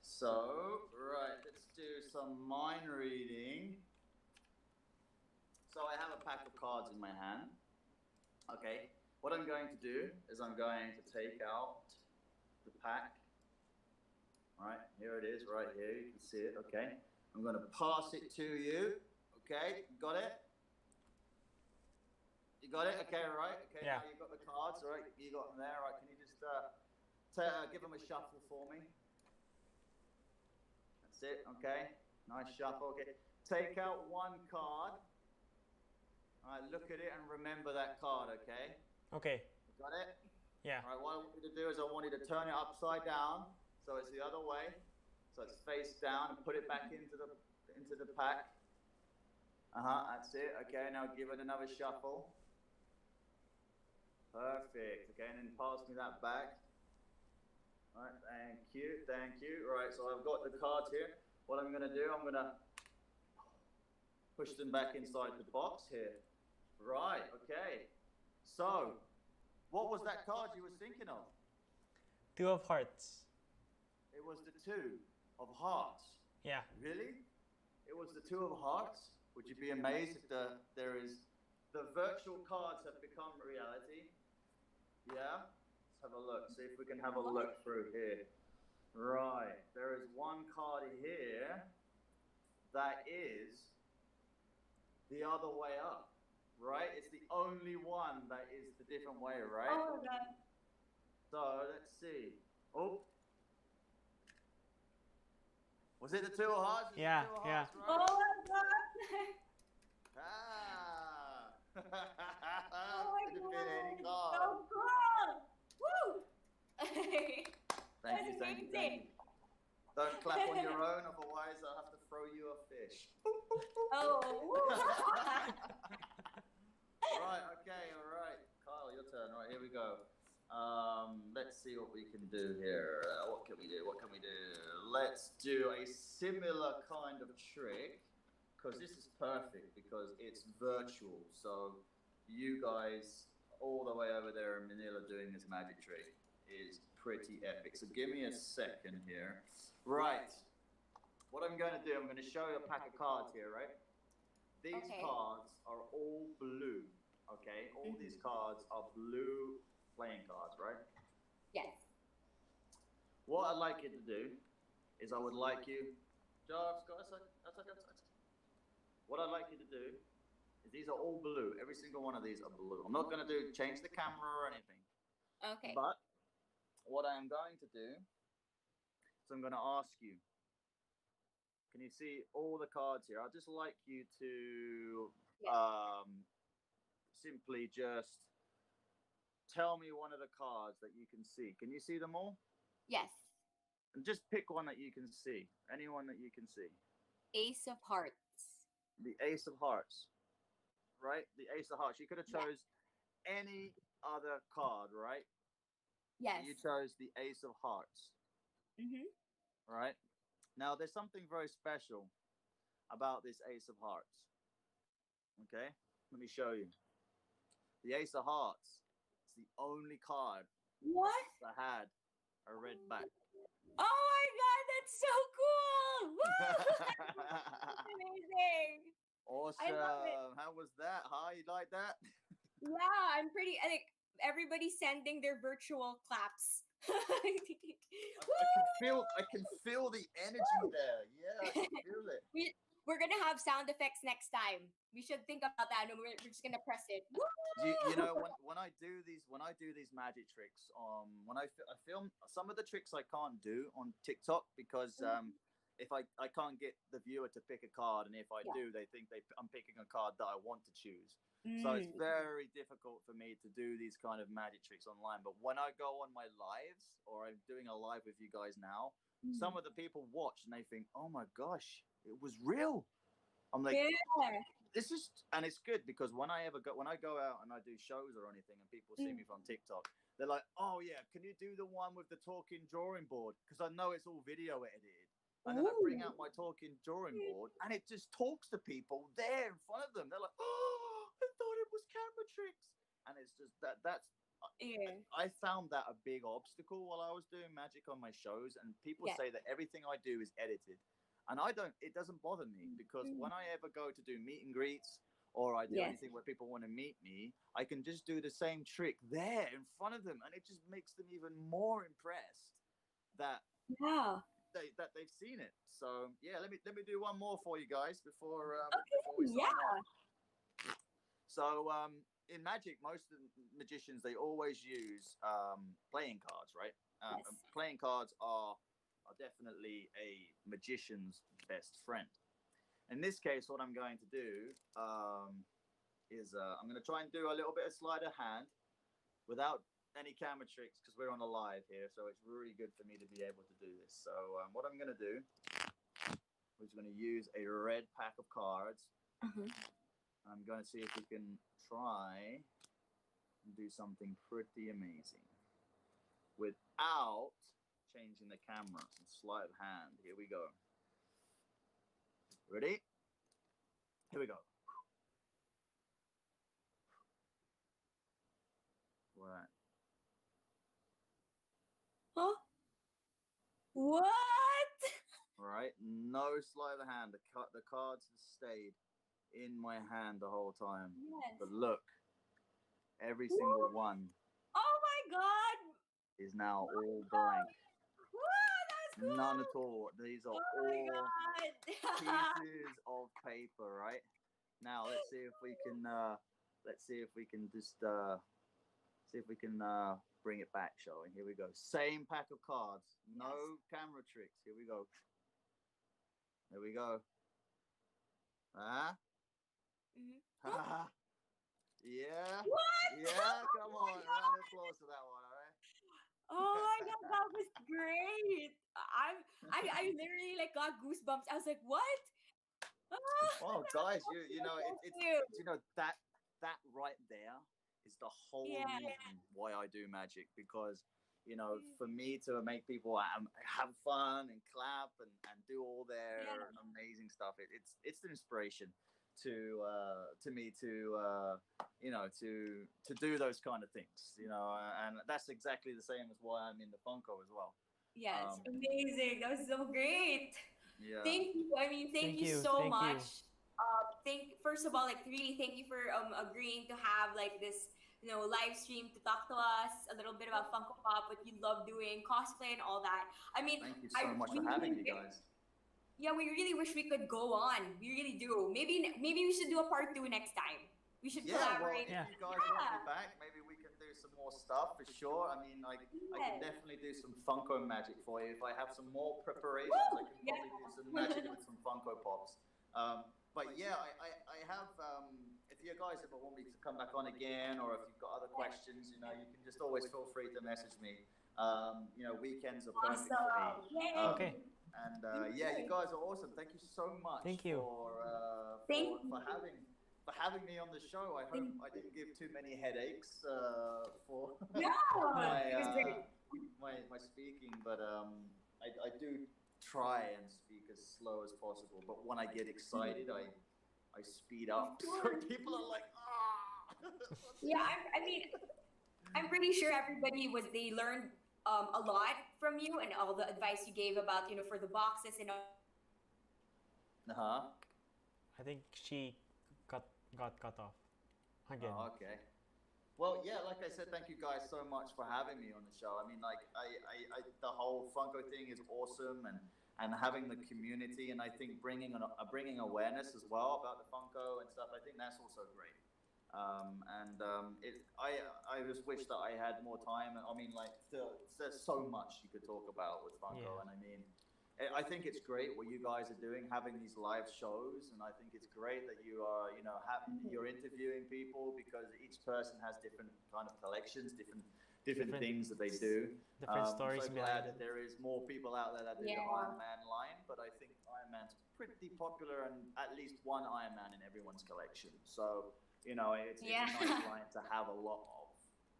So, right, let's do some mind reading. So I have a pack of cards in my hand. Okay, what I'm going to do is I'm going to take out the pack. All right, here it is, right here. You can see it. Okay, I'm going to pass it to you. Okay, got it? You got it? Okay, right. Okay, Yeah. now you got the cards, right? You got them there, right? Can you just give them a shuffle for me? That's it. Okay, nice shuffle. Okay, take out one card. All right, look at it and remember that card. Okay. Okay. Got it? Yeah. All right, what I want you to do is I want you to turn it upside down, so it's the other way, so it's face down, and put it back into the pack. That's it. Okay, now give it another shuffle. Perfect. Okay, and then pass me that back. All right, thank you. Right, so I've got the cards here. What I'm going to do, I'm going to push them back inside the box here. Right, okay. So, what was that card you were thinking of? 2 of hearts. It was the 2 of hearts. Yeah. Really? It was the 2 of hearts? Would you be amazed if the virtual cards have become reality? Yeah? Let's have a look. See if we can have a look through here. Right. There is one card here that is the other way up. Right? It's the only one that is the different way, right? Oh my god. So let's see. Oh. Was it the 2 of hearts? It's Yeah, the 2 of yeah. hearts, right? Oh my god. Ah. Oh my fit any So card. cool! Woo! Thank you, thank you, thank you. Don't clap on your own, otherwise I'll have to throw you a fish. Oh. Right, okay, all right. Kyle, your turn. All right, here we go. Let's see what we can do here. What can we do? What can we do? Let's do a similar kind of trick, because this is perfect because it's virtual. So you guys all the way over there in Manila doing this magic trick is pretty epic. So give me a second here. Right. What I'm going to do, I'm going to show you a pack of cards here, right? These cards are all blue, okay? All these cards are blue playing cards, right? Yes. What I'd like you to do is I would like you... What I'd like you to do is these are all blue. Every single one of these are blue. I'm not going to change the camera or anything. Okay. But what I am going to do is I'm going to ask you, can you see all the cards here? I'd just like you to simply just tell me one of the cards that you can see. Can you see them all? Yes. And just pick one that you can see. Anyone that you can see. Ace of Hearts. The Ace of Hearts. Right? The Ace of Hearts. You could have chose any other card, right? Yes. You chose the Ace of Hearts. Right? Now, there's something very special about this Ace of Hearts. Okay? Let me show you. The Ace of Hearts is the only card that had a red back. Oh my god, that's so cool! Woo! That's amazing! Awesome. I love it. How was that? Huh? You like that? Yeah, I'm pretty. Like everybody's sending their virtual claps. I can feel the energy there. Yeah, I can feel it. We're gonna have sound effects next time. We should think about that, and we're just gonna press it. You know, when I do these magic tricks, when I film some of the tricks I can't do on TikTok because if I can't get the viewer to pick a card, and if I do, they think I'm picking a card that I want to choose. So it's very difficult for me to do these kind of magic tricks online. But when I go on my lives, or I'm doing a live with you guys now, some of the people watch and they think, "Oh my gosh, it was real." I'm like, this is, and it's good because when I go out and I do shows or anything, and people see me from TikTok, they're like, "Oh yeah, can you do the one with the talking drawing board?" Because I know it's all video edited. And then I bring out my talking drawing board, and it just talks to people there in front of them. They're like, "Oh, I thought it was camera tricks," and it's just that's. I found that a big obstacle while I was doing magic on my shows, and people say that everything I do is edited, and it doesn't bother me because when I ever go to do meet and greets or I do anything where people want to meet me, I can just do the same trick there in front of them, and it just makes them even more impressed that that they've seen it. So yeah, let me do one more for you guys before we sign off. So in Magic, most of the magicians, they always use playing cards, right? Playing cards are definitely a magician's best friend. In this case, what I'm going to do is I'm going to try and do a little bit of sleight of hand without any camera tricks because we're on a live here, so it's really good for me to be able to do this. So what I'm going to do is going to use a red pack of cards. I'm going to see if we can try and do something pretty amazing without changing the camera. Some sleight of hand. Here we go. Ready? Here we go. Right. Huh? What? Right. No sleight of hand. The cards have stayed in my hand the whole time. But look, every single one. Oh my god! Is now all blank. That's cool. None at all. These are all pieces of paper, right? Now let's see if we can just bring it back, shall we? Here we go. Same pack of cards. No camera tricks. Here we go. There we go. Yeah. What? Yeah, come Oh my on. A God. round of applause for that one, all right? Oh my God, that was great. I literally like got goosebumps. I was like, what? Ah, Well, guys, you know so it's cute. you know that right there is the whole Yeah. reason why I do magic, because for me to make people have fun and clap and do all Yeah. their amazing stuff, it's the inspiration to me to to do those kind of things, and that's exactly the same as why I'm in the Funko as well. Yes. Um, Amazing. That was so great. yeah, Thank you. I mean, thank Thank you you. so Thank you. much. First of all, like really thank you for agreeing to have like this, live stream to talk to us a little bit about Funko Pop, what you love doing, cosplay and all that. I mean, thank you so much for having me, guys. yeah, we really wish we could go on. We really do. Maybe we should do a part 2 next time. We should Yeah, well, collaborate. if Yeah. you guys want me back, maybe we can do some more stuff for sure. I mean, like, I can Yes. definitely do some Funko magic for you. If I have some more preparations, Woo! I can probably do some magic with some Funko Pops. But yeah, I have, if you guys ever want me to come back on again, or if you've got other questions, you can just always feel free to message me. Weekends are perfect for Awesome. me. Yay. Okay. And yeah, you guys are awesome. Thank you so much Thank you. Thank for having me on the show. I hope I didn't give too many headaches for No, it was great. my speaking, but I do try and speak as slow as possible. But when I get excited, I speed up. So people are like, ah. Yeah, I mean, I'm pretty sure they learned a lot from you and all the advice you gave about, for the boxes and all. Uh-huh. I think she got cut off again. Oh, okay. Well, yeah, like I said, thank you guys so much for having me on the show. I mean, like, the whole Funko thing is awesome, and having the community, and I think bringing awareness as well about the Funko and stuff. I think that's also great. I just wish that I had more time. I mean, like, there's so much you could talk about with Funko, Yeah. and I mean, I think it's great what you guys are doing, having these live shows, and I think it's great that you are, you're interviewing people, because each person has different kind of collections, different things that they do. Different stories so behind glad it. that there is more people out there that do the Yeah. Iron Man line, but I think Iron Man's pretty popular, and at least one Iron Man in everyone's collection. So it's Yeah. a nice line to have a lot of.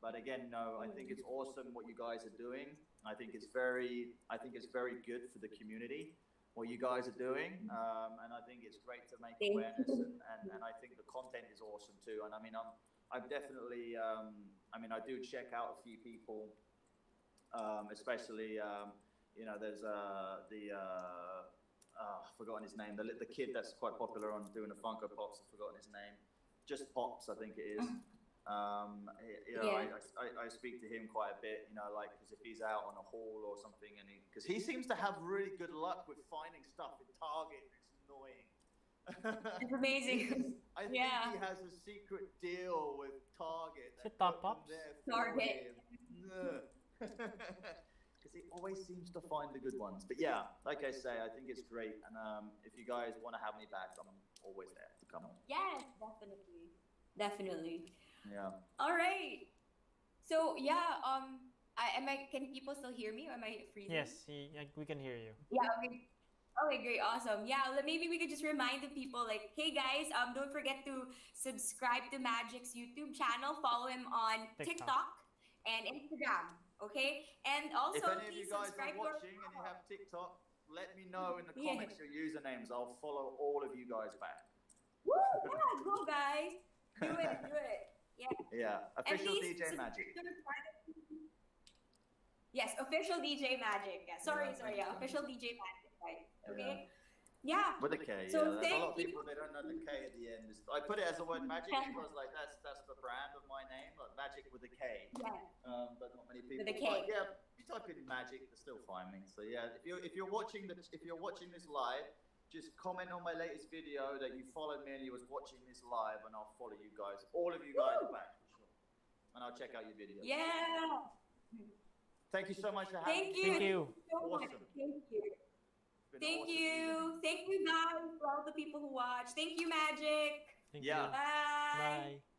But again, no, I think it's awesome what you guys are doing. I think it's very good for the community what you guys are doing, and I think it's great to make Thank awareness, you. and I think the content is awesome too. And I mean, I'm definitely, I do check out a few people, especially, there's I've forgotten his name, the kid that's quite popular on doing the Funko Pops. I've forgotten his name. Just Pops, I think it is. Yeah. I speak to him quite a bit, like, because if he's out on a haul or something, and because he seems to have really good luck with finding stuff in Target. It's annoying. It's amazing. I think Yeah. he has a secret deal with Target. Is it Top put them Pops? there for Target. him. Because he always seems to find the good ones. But yeah, like I say, I think it's great. And if you guys want to have me back, I'm always there to come on. Yes, definitely. Yeah. All right. So yeah, can people still hear me? Or am I freezing? Yes, we can hear you. Yeah. Okay. Okay, great, awesome. Yeah, maybe we could just remind the people, like, hey guys, don't forget to subscribe to Magic's YouTube channel. Follow him on TikTok. TikTok and Instagram. Okay, and also If any of you please guys subscribe are to our watching and you have TikTok, let me know in the Yeah. comments your usernames. I'll follow all of you guys back. Woo! Yeah, go guys. Do it. Yeah. Yeah. And Official please DJ subscribe Magic. to the private- Yes, official DJ Magic. Yeah, sorry. thank Yeah, you. official DJ Magic. Right. Okay. Yeah. With a K, So yeah. There's a thank lot of you. people, they don't know the K at the end. I put it as the word magic because, like, that's the brand of my name, like magic with a K. Yeah. But not many people. With a K. But yeah, if you type in magic, they'll still find me. So yeah, if you're watching this live, just comment on my latest video that you followed me and you was watching this live, and I'll follow you guys. All of you guys are back for sure, and I'll check out your videos. Yeah. Thank you so much for having Thank me. you. Thank you. So much. Awesome. Thank you. It's been an Thank awesome you. evening. Thank you guys for all the people who watch. Thank you, Magic. Thank Yeah. you. Bye. Bye.